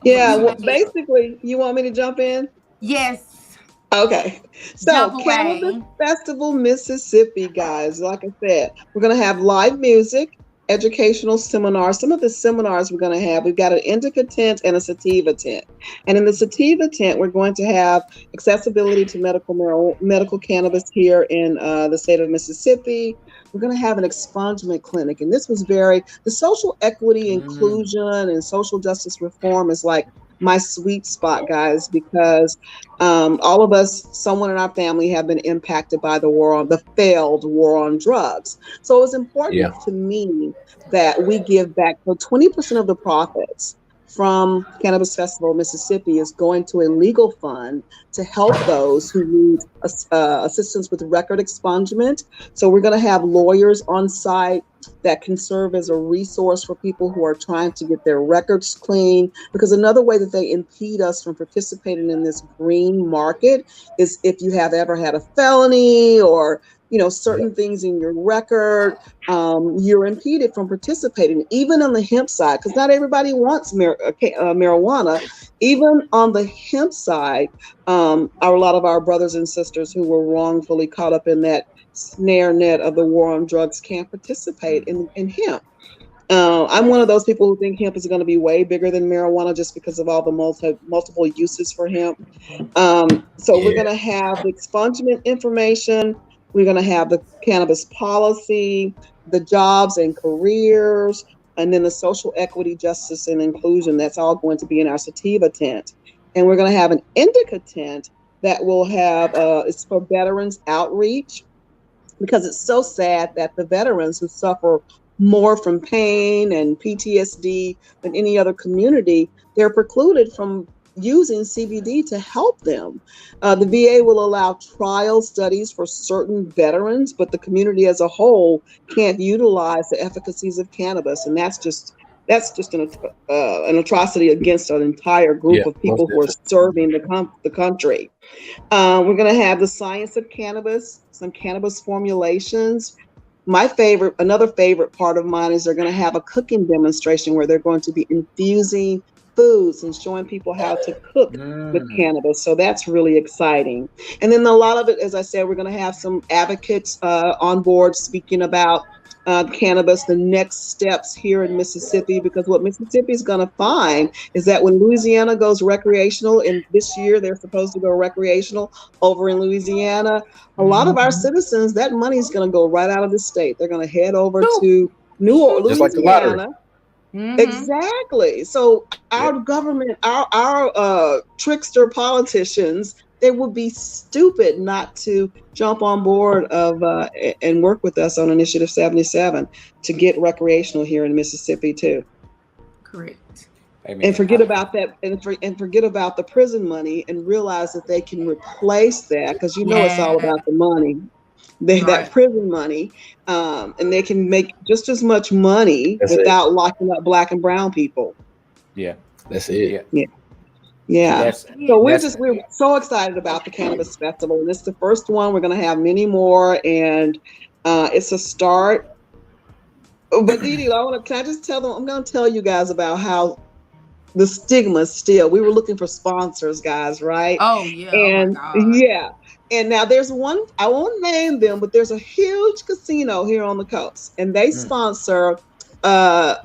Yeah, well, basically, you want me to jump in? Yes. Okay. So, Cannabis Festival Mississippi, guys, like I said, we're going to have live music, educational seminars. Some of the seminars we're going to have, we've got an indica tent and a sativa tent. And in the sativa tent, we're going to have accessibility to medical cannabis here in the state of Mississippi. We're going to have an expungement clinic. And this was the social equity, inclusion, and social justice reform is like my sweet spot, guys, because all of us, someone in our family, have been impacted by the failed war on drugs. So it was important to me that we give back. So 20% of the profits from Cannabis Festival Mississippi is going to a legal fund to help those who need assistance with record expungement. So we're going to have lawyers on site that can serve as a resource for people who are trying to get their records clean. Because another way that they impede us from participating in this green market is if you have ever had a felony or certain things in your record, you're impeded from participating, even on the hemp side, because not everybody wants marijuana. Even on the hemp side, a lot of our brothers and sisters who were wrongfully caught up in that snare net of the war on drugs can't participate in hemp. I'm one of those people who think hemp is going to be way bigger than marijuana just because of all the multiple uses for hemp. So we're going to have the expungement information. We're going to have the cannabis policy, the jobs and careers, and then the social equity, justice, and inclusion. That's all going to be in our sativa tent. And we're going to have an indica tent that will have, it's for veterans outreach, because it's so sad that the veterans who suffer more from pain and PTSD than any other community, they're precluded from using CBD to help them. The VA will allow trial studies for certain veterans, but the community as a whole can't utilize the efficacies of cannabis, and that's just an atrocity against an entire group of people who are serving the country. We're going to have the science of cannabis, some cannabis formulations. Another favorite part of mine is they're going to have a cooking demonstration where they're going to be infusing foods and showing people how to cook with cannabis. So that's really exciting. And then a lot of it, as I said, we're going to have some advocates on board speaking about cannabis, the next steps here in Mississippi, because what Mississippi is going to find is that when Louisiana goes recreational, and this year they're supposed to go recreational over in Louisiana, a lot of our citizens, that money is going to go right out of the state. They're going to head over to New Orleans, Louisiana. Exactly. So our government, our trickster politicians, they would be stupid not to jump on board of and work with us on Initiative 77 to get recreational here in Mississippi too. Correct. And forget about that, and forget about the prison money, and realize that they can replace that, because it's all about the money. That prison money, and they can make just as much money without locking up Black and brown people. Yeah, that's it. Yeah. So we're so excited about the Cannabis Festival, and it's the first one. We're going to have many more, and it's a start. But Dee, can I just tell them? I'm going to tell you guys about how the stigma still. We were looking for sponsors, guys, right? Oh yeah. And oh my God. And now there's one, I won't name them, but there's a huge casino here on the coast, and they sponsor a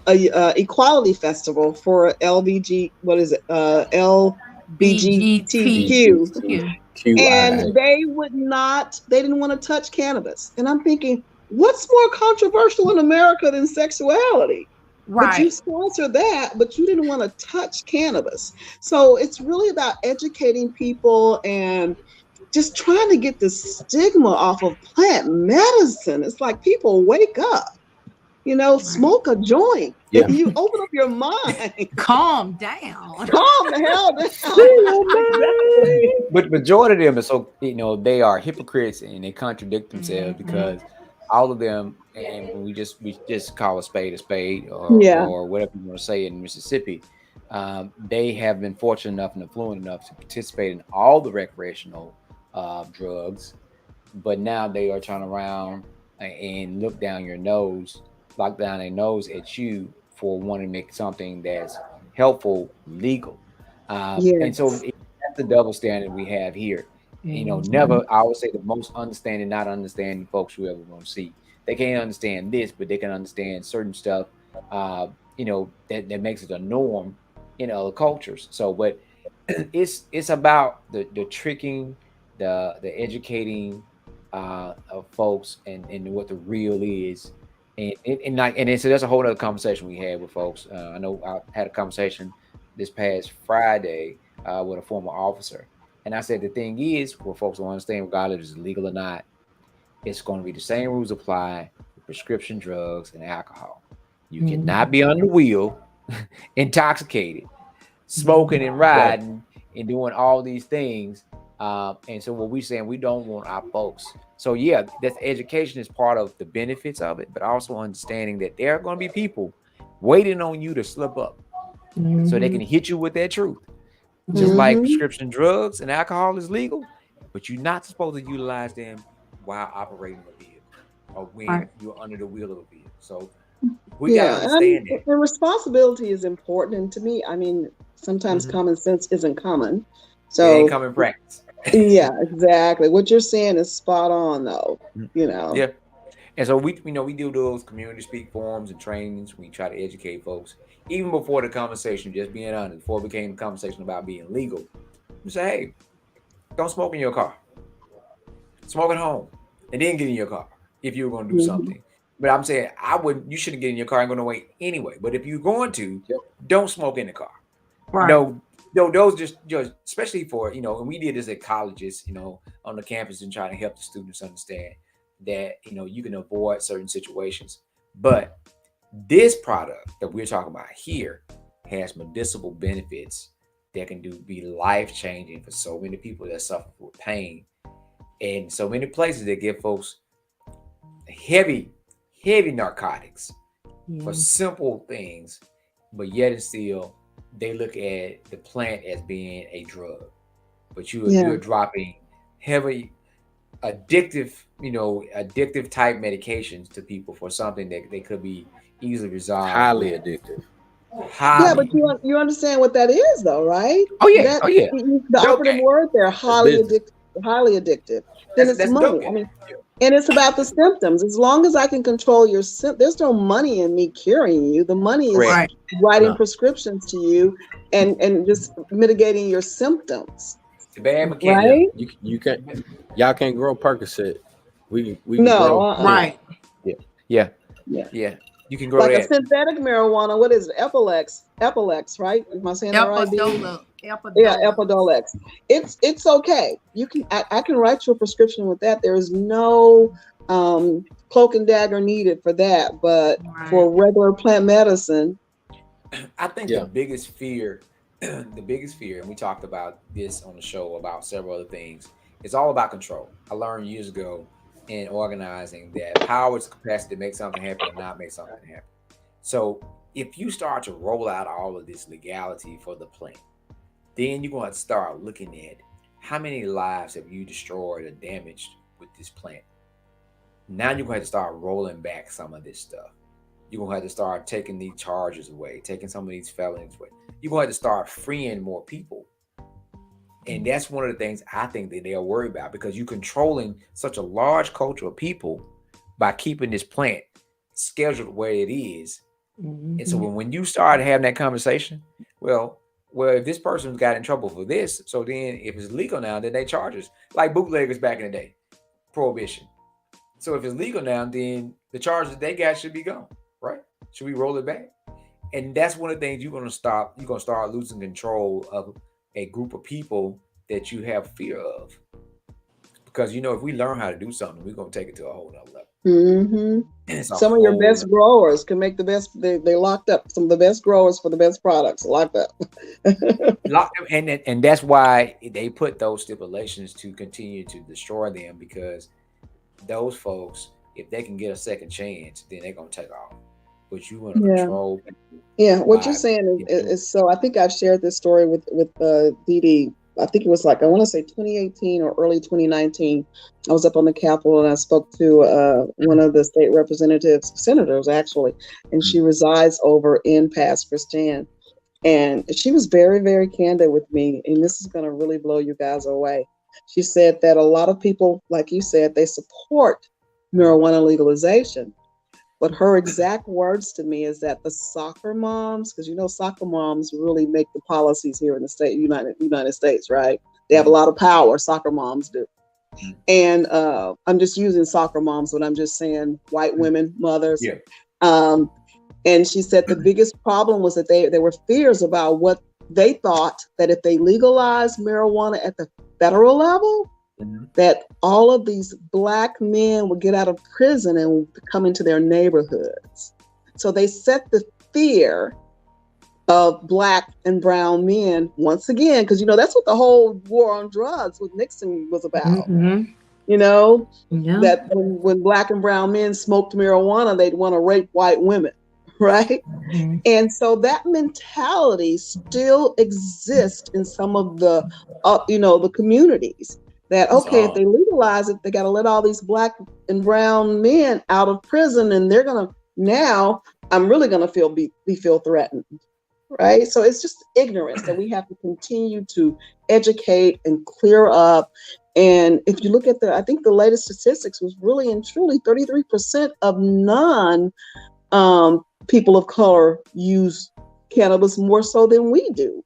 equality festival for LBG. What is it? LBGTQ. And they didn't want to touch cannabis. And I'm thinking, what's more controversial in America than sexuality? Right. But you sponsor that, but you didn't want to touch cannabis. So it's really about educating people and just trying to get the stigma off of plant medicine. It's like, people wake up, smoke a joint. Yeah. You open up your mind. Calm down. Calm the hell down. But majority of them are so, they are hypocrites and they contradict themselves because all of them, and we just call a spade or whatever you want to say in Mississippi, they have been fortunate enough and affluent enough to participate in all the recreational drugs, but now they are turning around and look down their nose at you for wanting to make something that's helpful legal. And so that's the double standard we have here. Never, I would say, the most understanding, not understanding folks you ever want to see. They can't understand this, but they can understand certain stuff, that makes it a norm in other cultures. So, but it's about the tricking, the educating of folks and what the real is, and so that's a whole other conversation we had with folks. I know I had a conversation this past Friday with a former officer, and I said the thing is, what folks don't understand, regardless if it's legal or not, it's going to be the same rules apply to prescription drugs and alcohol. You cannot be on the wheel, intoxicated, smoking and riding and doing all these things. And so what we're saying, we don't want our folks. So yeah, that education is part of the benefits of it, but also understanding that there are going to be people waiting on you to slip up so they can hit you with that truth. Just like prescription drugs and alcohol is legal, but you're not supposed to utilize them while operating a vehicle or when Right. you're under the wheel of a vehicle. So we got to Yeah, understand that. and responsibility is important. And to me, I mean, sometimes common sense isn't common. It ain't So common practice. yeah, exactly. What you're saying is spot on, though. You know. Yeah. And so we do those community speak forums and trainings. We try to educate folks. Even before the conversation, just being honest, before it became a conversation about being legal, we say, hey, don't smoke in your car. Smoke at home. And then get in your car if you're going to do something. But I'm saying you shouldn't get in your car and go away anyway. But if you're going to, don't smoke in the car. Right. No, those just especially for, and we did this at colleges, on the campus and trying to help the students understand that, you can avoid certain situations. But this product that we're talking about here has medicinal benefits that can be life-changing for so many people that suffer with pain. And so many places that give folks heavy narcotics for simple things, but yet and still they look at the plant as being a drug. But you're dropping heavy addictive type medications to people for something that they could be easily resolved. Highly addictive. Yeah, but you understand what that is, though, right? Oh yeah. The operative word there, highly addictive. Then it's money. I mean, and it's about the symptoms. As long as I can control your there's no money in me curing you. The money is writing prescriptions to you and just mitigating your symptoms. Bad right? You can't. Y'all can't grow Percocet. We no grow, right. Yeah. You can grow like that. a synthetic marijuana. What is it? Epilex, right? Am I saying that right? Yeah, Epidolex. It's okay. You can. I can write you a prescription with that. There is no cloak and dagger needed for that. But for regular plant medicine, I think the biggest fear, and we talked about this on the show about several other things. It's all about control. I learned years ago in organizing that power is capacity to make something happen or not make something happen. So if you start to roll out all of this legality for the plant, then you're going to start looking at how many lives have you destroyed or damaged with this plant. Now you're going to have to start rolling back some of this stuff. You're going to have to start taking these charges away, taking some of these felonies away. You're going to have to start freeing more people. And that's one of the things I think that they're worried about, because you're controlling such a large culture of people by keeping this plant scheduled the way it is. And so when you start having that conversation, well, if this person got in trouble for this, so then if it's legal now, then they charge us like bootleggers back in the day, prohibition. So if it's legal now, then the charges they got should be gone, right? Should we roll it back? And that's one of the things you're going to start losing control of a group of people that you have fear of. Because, if we learn how to do something, we're going to take it to a whole nother level. Some of your best growers can make the best. They locked up some of the best growers for the best products. Locked up. And that's why they put those stipulations to continue to destroy them, because those folks, if they can get a second chance, then they're going to take off. But you want to control. Yeah, what you're saying is so. I think I've shared this story with Dee. I think it was I want to say 2018 or early 2019. I was up on the Capitol and I spoke to one of the state senators actually, and she resides over in Pass Christian. And she was very, very candid with me. And this is going to really blow you guys away. She said that a lot of people, like you said, they support marijuana legalization. But her exact words to me is that the soccer moms, because soccer moms really make the policies here in the United States, right? They have a lot of power, soccer moms do. And I'm just using soccer moms, but I'm just saying white women, mothers. Yeah. And she said the biggest problem was that there were fears about what they thought, that if they legalized marijuana at the federal level, that all of these Black men would get out of prison and come into their neighborhoods. So they set the fear of Black and brown men once again, because that's what the whole war on drugs with Nixon was about. That when Black and brown men smoked marijuana, they'd want to rape white women, right? And so that mentality still exists in some of the the communities. that, okay, if they legalize it, they got to let all these black and brown men out of prison, and they're going to, now I'm really going to feel threatened. Right. So it's just ignorance that we have to continue to educate and clear up. And if you look at I think the latest statistics was really and truly 33% of people of color use cannabis more so than we do.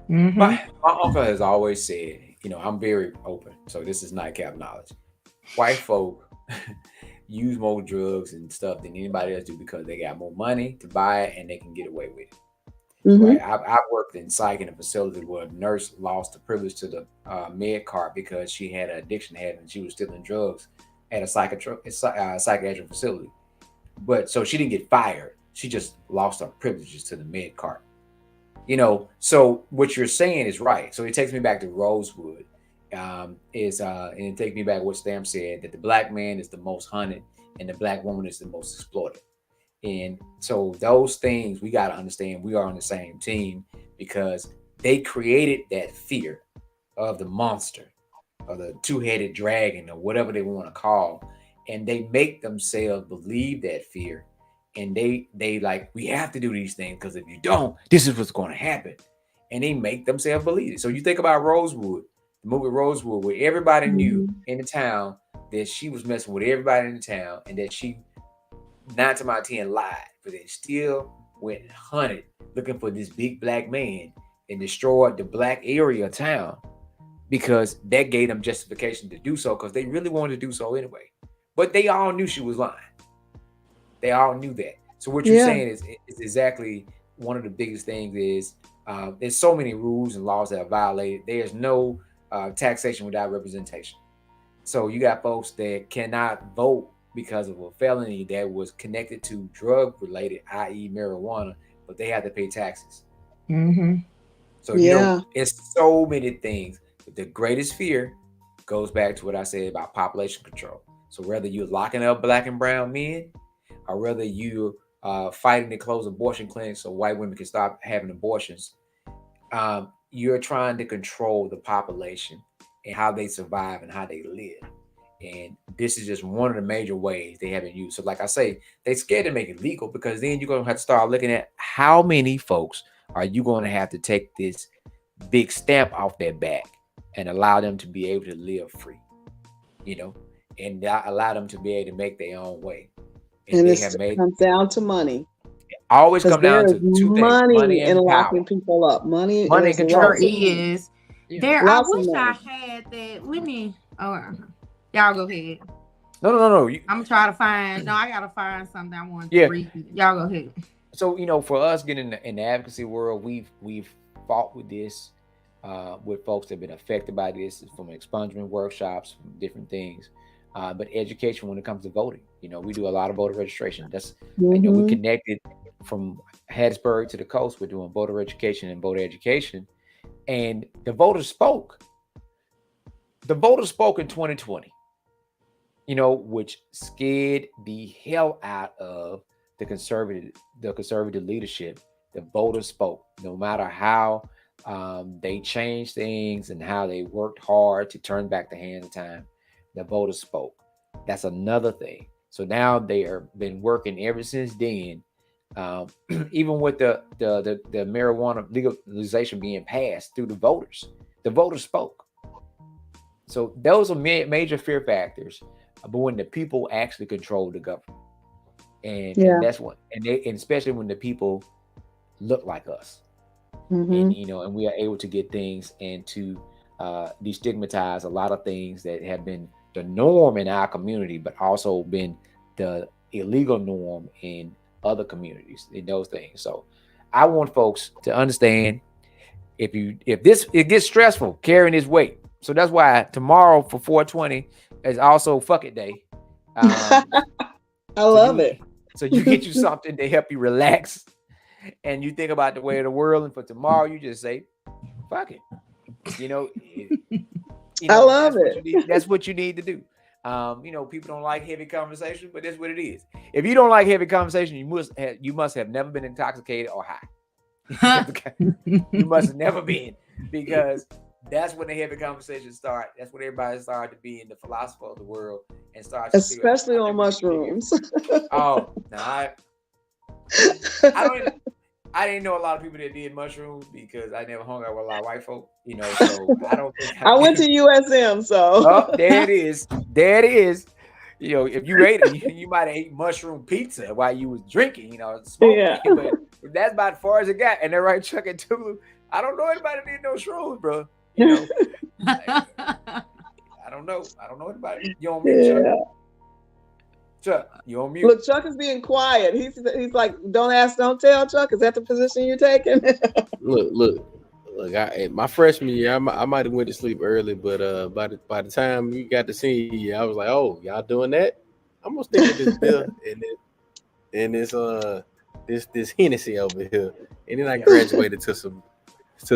Mm-hmm. My uncle has always said, I'm very open. So this is Nightcap knowledge. White folk use more drugs and stuff than anybody else do because they got more money to buy it and they can get away with it. Mm-hmm. Right. I worked in psych in a facility where a nurse lost the privilege to the med cart because she had an addiction habit and she was stealing drugs at a psychiatric facility. But so she didn't get fired. She just lost her privileges to the med cart. So what you're saying is right. So it takes me back to Rosewood. And it takes me back to what Stamp said, that the black man is the most hunted and the black woman is the most exploited. And so those things, we got to understand we are on the same team because they created that fear of the monster or the two-headed dragon or whatever they want to call. And they make themselves believe that fear. And they like, we have to do these things because if you don't, this is what's going to happen. And they make themselves believe it. So you think about Rosewood, the movie Rosewood, where everybody knew in the town that she was messing with everybody in the town and that she 9 to my 10 lied, but they still went hunted looking for this big black man and destroyed the black area of town because that gave them justification to do so because they really wanted to do so anyway. But they all knew she was lying. They all knew that. So what you're saying is exactly one of the biggest things is there's so many rules and laws that are violated. There's no taxation without representation. So you got folks that cannot vote because of a felony that was connected to drug related, i.e. marijuana, but they have to pay taxes. Mm-hmm. So, it's so many things. But the greatest fear goes back to what I said about population control. So whether you're locking up black and brown men or whether you're fighting to close abortion clinics so white women can stop having abortions, you're trying to control the population and how they survive and how they live. And this is just one of the major ways they haven't used. So like I say, they're scared to make it legal because then you're going to have to start looking at how many folks are you going to have to take this big stamp off their back and allow them to be able to live free, and allow them to be able to make their own way. And it comes down to money. Always come down to two things: money and locking people up. Money and control. Is there? I wish I had that. Let me. Y'all go ahead. No. I'm trying to find. No, I gotta find something I want to read. Y'all go ahead. So for us getting in the advocacy world, we've fought with this with folks that have been affected by this from expungement workshops, from different things. But education when it comes to voting, we do a lot of voter registration. That's we connected from Hattiesburg to the coast. We're doing voter education and voter education, and the voters spoke. The voters spoke in 2020. Which scared the hell out of the conservative leadership. The voters spoke, no matter how they changed things and how they worked hard to turn back the hand of time. The voters spoke. That's another thing. So now they have been working ever since then. Even with the marijuana legalization being passed through the voters spoke. So those are major fear factors. But when the people actually control the government, and that's what, and especially when the people look like us, and and we are able to get things and to destigmatize a lot of things that have been the norm in our community, but also been the illegal norm in other communities in those things. So I want folks to understand if it gets stressful carrying this weight. So that's why tomorrow for 420 is also fuck it day. I love it. So you get you something to help you relax and you think about the way of the world. And for tomorrow, you just say, fuck it. I love it. That's what you need to do. People don't like heavy conversation, but that's what it is. If you don't like heavy conversation, you must have never been intoxicated or high. You must have never been, because that's when the heavy conversations start. That's when everybody started to be in the philosopher of the world and start especially on mushrooms. Oh, no, I didn't know a lot of people that did mushrooms because I never hung out with a lot of white folk, you know. So I don't think I went to USM, so oh, there it is. There it is. You know, if you ate it, you might have ate mushroom pizza while you was drinking, you know, smoking. Yeah. But that's about as far as it got. And they're right, Chuck and Tulu. I don't know anybody that did no shrooms, bro. You know, like, I don't know. I don't know anybody. You on mute, Chuck? Chuck, you on mute? Look, Chuck is being quiet. He's like, don't ask, don't tell. Chuck, is that the position you're taking? Look. My freshman year, I might have went to sleep early, but by the time we got to senior year, I was like, oh, y'all doing that? I'm gonna stick with this bill and this Hennessy over here, and then I graduated to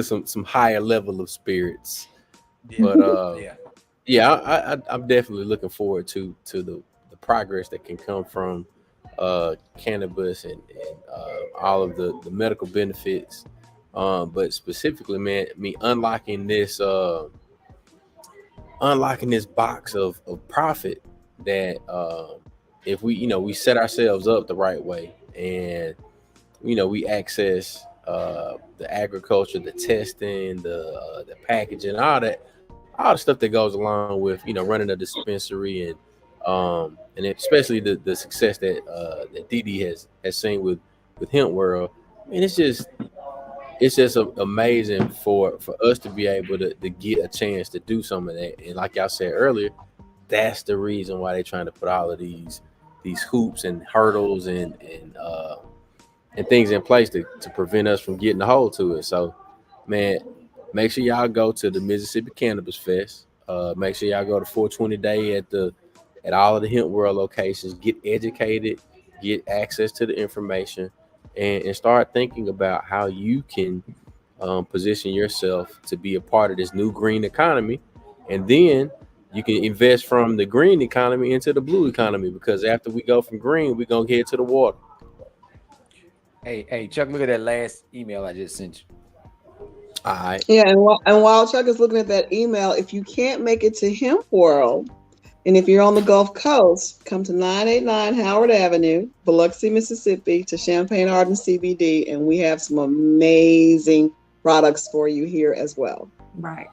some higher level of spirits. Yeah. But I'm definitely looking forward to the progress that can come from cannabis and all of the medical benefits. But specifically, man, me unlocking this box of profit that if we set ourselves up the right way and we access the agriculture, the testing, the packaging, all the stuff that goes along with running a dispensary and especially the success that DD has seen with Hemp World. I mean, it's just amazing for us to be able to get a chance to do some of that. And like y'all said earlier, that's the reason why they're trying to put all of these hoops and hurdles and things in place to prevent us from getting a hold to it. So, man, make sure y'all go to the Mississippi Cannabis Fest. Make sure y'all go to 420 Day at all of the Hemp World locations. Get educated, get access to the information. And start thinking about how you can position yourself to be a part of this new green economy. And then you can invest from the green economy into the blue economy, because after we go from green, we're going to get to the water. Hey, Chuck, look at that last email I just sent you. All right. Yeah, and while Chuck is looking at that email, if you can't make it to Hemp World, and if you're on the Gulf Coast, come to 989 Howard Avenue, Biloxi, Mississippi, to Champaign Ardent CBD, and we have some amazing products for you here as well. Right.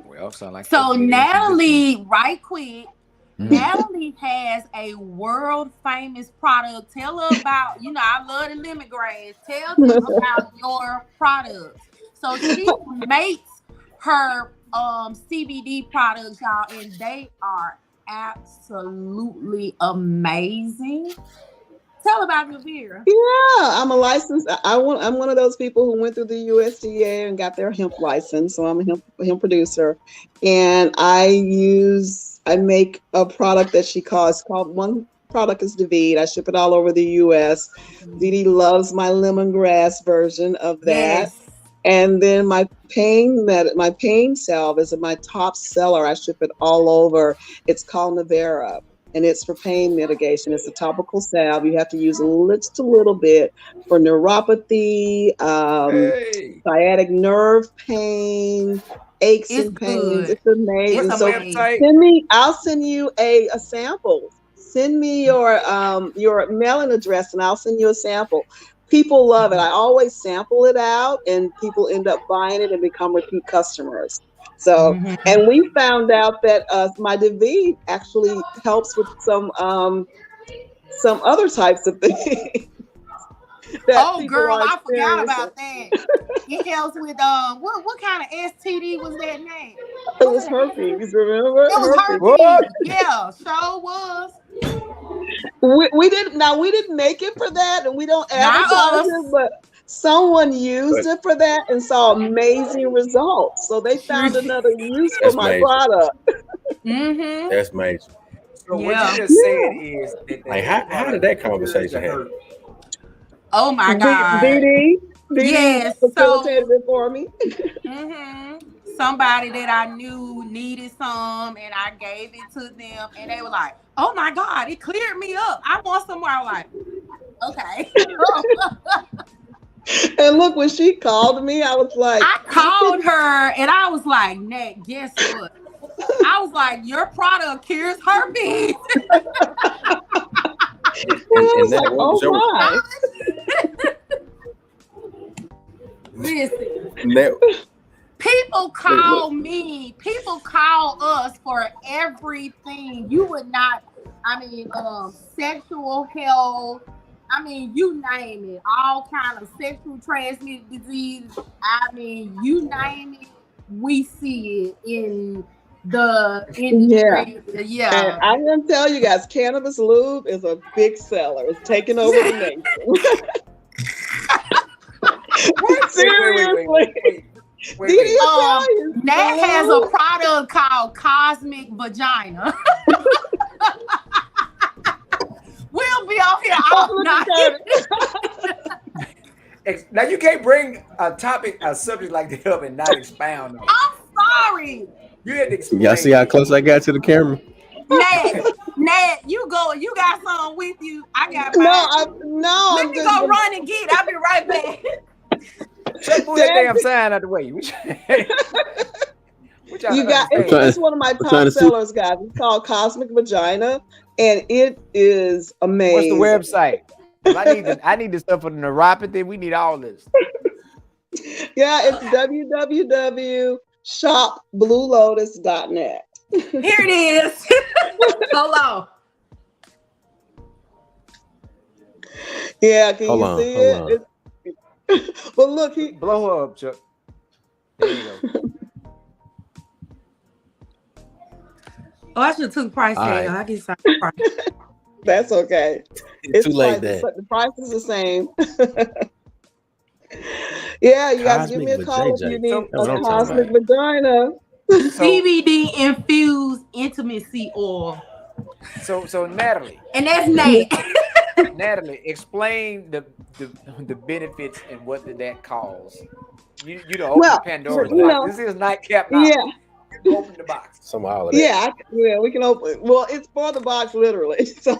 Well, sound like so Natalie, right quick, Natalie has a world famous product. Tell her about, I love the lemongrass. Tell them about your products. So she makes her CBD products, y'all, and they are absolutely amazing. Tell about your beer. Yeah, I'm a licensed. I'm one of those people who went through the USDA and got their hemp license. So I'm a hemp producer, and I make a product that she calls one product is David. I ship it all over the US. Dee loves my lemongrass version of that. Yes. And then my pain salve is my top seller. I ship it all over. It's called Navera, and it's for pain mitigation. It's a topical salve. You have to use just a little bit for neuropathy, sciatic nerve pain, aches and pains. It's amazing. So I'll send you a sample. Send me your mailing address, and I'll send you a sample. People love it. I always sample it out, and people end up buying it and become repeat customers. So, and we found out that my David actually helps with some other types of things. Oh, girl, I forgot about that. It helps with what kind of STD was that name? It was herpes. Remember? It was herpes. Yeah, sure was. We didn't make it for that, and we don't advertise it, but someone used it for that and saw amazing results. So they found another use for my product. That's amazing. So what you just said is that how did that conversation happen? Oh my God. Dee yes, facilitated it for me. Somebody that I knew needed some, and I gave it to them, and they were like, "Oh my God, it cleared me up. I want some more." I was like, "Okay." And look, when she called me, I was like, I called her and I was like, Nat, guess what? I was like, your product cures herpes. And that like, was your my. Listen, that, people call me, people call us for everything. You would not, sexual health. You name it, all kind of sexual transmitted disease. You name it, we see it in the industry. Yeah. And I'm gonna tell you guys, cannabis lube is a big seller. It's taking over the nation. Seriously. Wait. Nat has a product called Cosmic Vagina. We'll be off here all night. Now you can't bring a subject like that up and not expound on it. I'm sorry. You had to explain. y'all see how close I got to the camera? Nat, you got something with you. I got mine. Let me go run and get it. I'll be right back. Check that damn sign out the way. It's one of my top sellers, guys. It's called Cosmic Vagina, and it is amazing. What's the website? I need this stuff for the neuropathy. We need all this. Yeah, it's www.shopbluelotus.net. Here it is. Hold on. Yeah, can you see it? But look, blow her up, Chuck. There you go. Oh, I should have took the price tag. I get some price. That's okay. It's too late. That the price is the same. Yeah, you guys give me a call if you need a cosmic vagina. Cbd Infused Intimacy Oil. So Natalie. And that's Nate. Natalie, explain the benefits and what did that cause? You don't open Pandora's box. This is Nightcap now. Yeah. You open the box. Somehow of that. Yeah, we can open. Well, it's for the box literally. So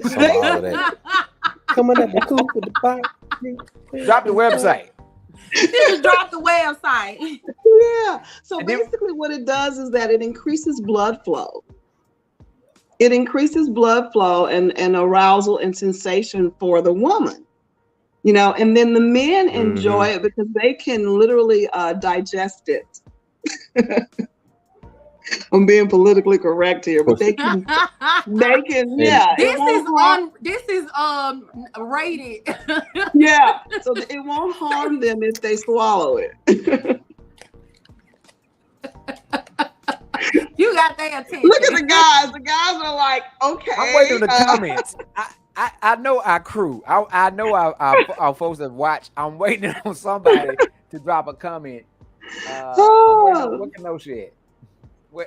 somehow of that. Coming up the coop with the box. Drop the website. Just drop the website. Yeah. So basically what it does is that it increases blood flow. It increases blood flow and arousal and sensation for the woman. And then the men enjoy it because they can literally digest it. I'm being politically correct here, but they can yeah. This is rated. Yeah, so it won't harm them if they swallow it. You got their attention. Look at the guys. The guys are like, okay. I'm waiting on the comments. I know our crew. I know our folks that watch. I'm waiting on somebody to drop a comment. What can no shit?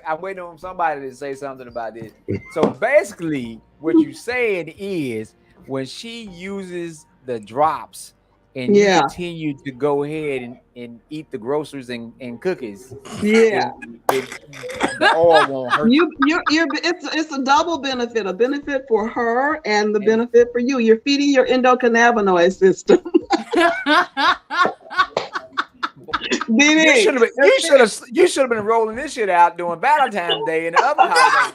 I'm waiting on somebody to say something about this. So basically, what you're saying is when she uses the drops and you continue to go ahead and eat the groceries and cookies. Yeah. The oil won't hurt you. It's a double benefit, a benefit for her and the benefit for you. You're feeding your endocannabinoid system. You should have been rolling this shit out doing Valentine's Day and the other holidays.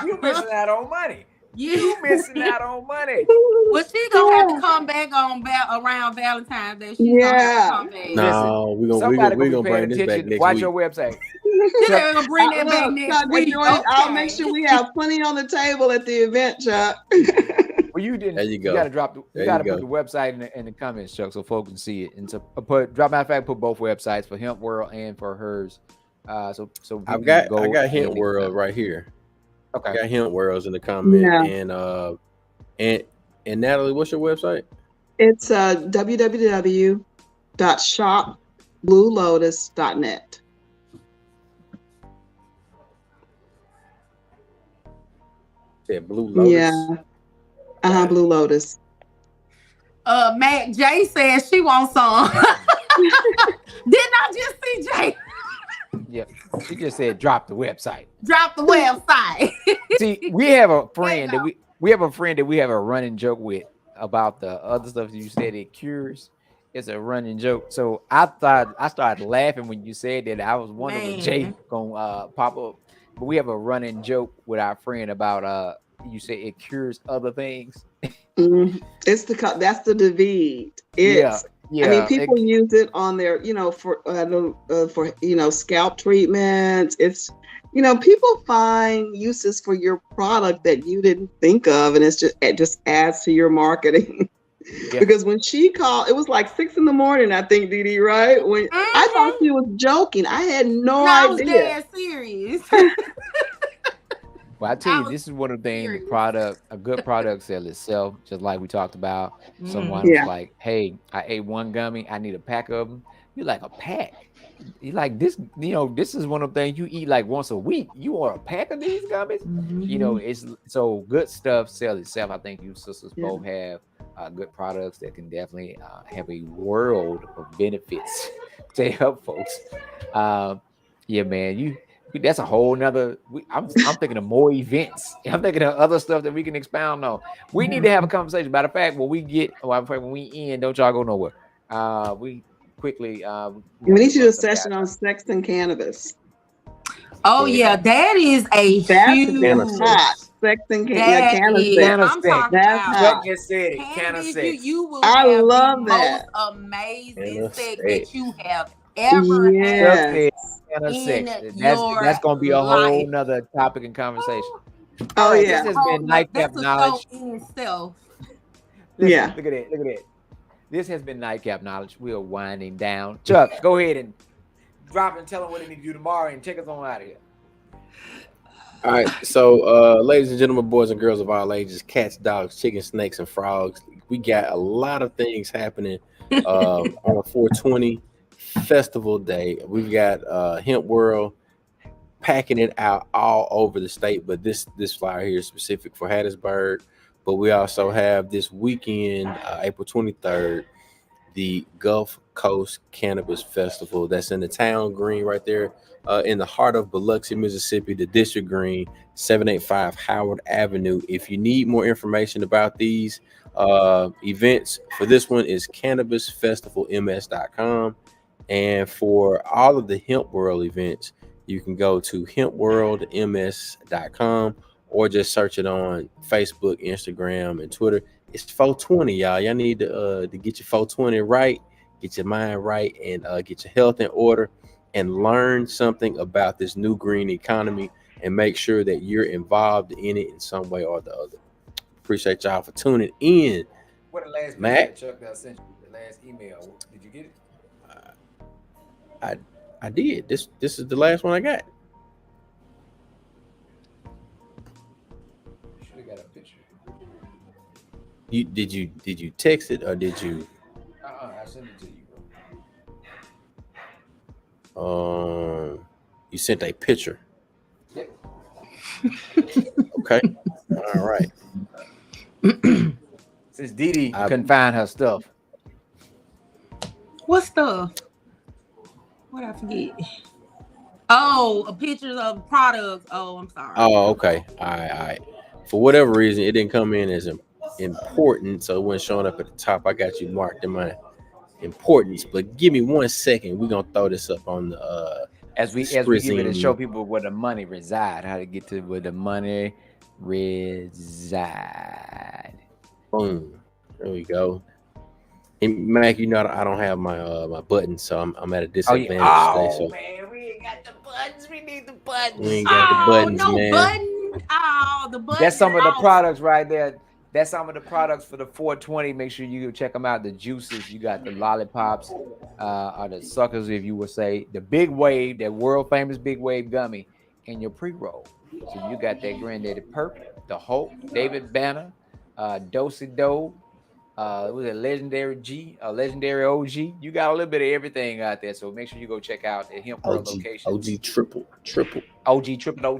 You missing out on money. You missing out on money. Well, she gonna have to come back on around Valentine's Day. She's gonna have to come back. No, we're gonna bring this back next Watch week. your website. They're gonna bring that back next week. Okay. I'll make sure we have plenty on the table at the event, Chuck. Well, you didn't. There you go. You gotta put the website in the comments, Chuck, so folks can see it. And so matter of fact, put both websites for Hemp World and for hers. So I got Hemp World right here. Okay. I got Hemp Worlds in the comment. And Natalie, what's your website? It's www.shopbluelotus.net. Yeah, Blue Lotus. Yeah. Blue Lotus. Mac J says she wants some. Didn't I just see Jay? Yeah, she just said drop the website. Drop the website. See, we have a friend that we have a running joke with. about the other stuff you said it cures. It's a running joke. So I started laughing when you said that. I was wondering when Jay Man. gonna pop up. But we have a running joke with our friend about you say it cures other things. It's that's the David. Yeah, I mean, yeah. people use it on their, for scalp treatments. It's, people find uses for your product that you didn't think of, and it just adds to your marketing. Yeah. Because when she called, it was like 6 a.m, I think, Dee Dee, right? When I thought she was joking, I had no I was idea. dead serious. Well, I tell I you, was this is one of the things. serious. A good product sells itself, just like we talked about. Someone Yeah. was like, "Hey, I ate one gummy. I need a pack of them." You're like, a pack? You like this? This is one of the things you eat like once a week. You want a pack of these gummies? It's so good stuff sells itself. I think you sisters both have good products that can definitely have a world of benefits to help folks. Yeah, man, that's a whole nother. I'm thinking of more events. I'm thinking of other stuff that we can expound on. We need to have a conversation. Matter of fact, when we end, don't y'all go nowhere. We quickly. We need to do a session on sex and cannabis. Oh yeah, that is a huge. Hot. Sex and That cannabis. is, I'm talking about. Chuck just said it. Cannabis, Cannabis. you will I have love the that. most amazing Cannabis. sex that you have ever had in your That's gonna be a life. whole nother topic and conversation. Oh Right, yeah, this has been Nightcap Knowledge. In itself. Listen, look at that. This has been Nightcap Knowledge. We are winding down. Chuck, go ahead and drop and tell them what they need to do tomorrow and take us on out of here. All right, so ladies and gentlemen, boys and girls of all ages, cats, dogs, chickens, snakes, and frogs, we got a lot of things happening on a 420 festival day. We've got Hemp World packing it out all over the state, but this flyer here is specific for Hattiesburg. But we also have this weekend, April 23rd, the Gulf Coast Cannabis Festival. That's in the town green right there. In the heart of Biloxi, Mississippi, the District Green, 785 Howard Avenue. If you need more information about these events, for this one is cannabisfestivalms.com. And for all of the Hemp World events, you can go to hempworldms.com or just search it on Facebook, Instagram, and Twitter. It's 420, y'all. Y'all need to get your 420 right, get your mind right, and get your health in order, and learn something about this new green economy, and make sure that you're involved in it in some way or the other. Appreciate y'all for tuning in. What the last Matt? Chuck that I sent you? The last email. Did you get it? I did. This is the last one I got. Should have got a picture. Did you text it or did you? I sent it to you, bro. You sent a picture. Yep. Okay. All right. Since Dee Dee couldn't find her stuff. What stuff? What I forget? Oh, pictures of products. Oh, I'm sorry. Oh, okay. All right. For whatever reason, it didn't come in as important, so it wasn't showing up at the top. I got you marked in my importance, but give me 1 second. We're gonna throw this up on the as we give it and show people where the money reside, how to get to where the money reside. Boom. There we go. And Mac, I don't have my my buttons, so I'm at a disadvantage today. So man, we ain't got the buttons. We need the buttons. We ain't got the buttons, no man. Button. Oh, the buttons. That's some of the products right there. That's some of the products for the 420. Make sure you check them out. The juices, you got the lollipops, or the suckers, if you would say, the Big Wave, that world famous Big Wave gummy, and your pre-roll. So you got that Granddaddy Perp, the Hulk, David Banner, Do-Si-Do, was it Legendary G, Legendary OG? You got a little bit of everything out there. So make sure you go check out the Hemp World location. OG triple. OG triple.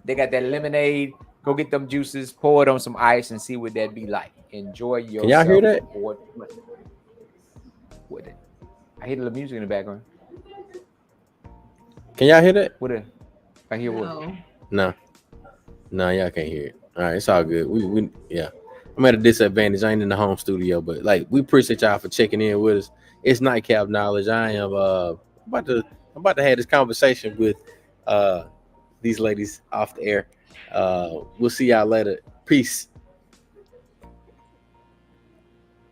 They got that lemonade. Go get them juices, pour it on some ice, and see what that be like. Enjoy yourself. Can y'all hear that? With it. I hear the music in the background. Can y'all hear that? I hear what? No, y'all can't hear it. All right, it's all good. We yeah. I'm at a disadvantage. I ain't in the home studio, but like we appreciate y'all for checking in with us. It's Nightcap Knowledge. I am about to have this conversation with these ladies off the air. We'll see y'all later. Peace.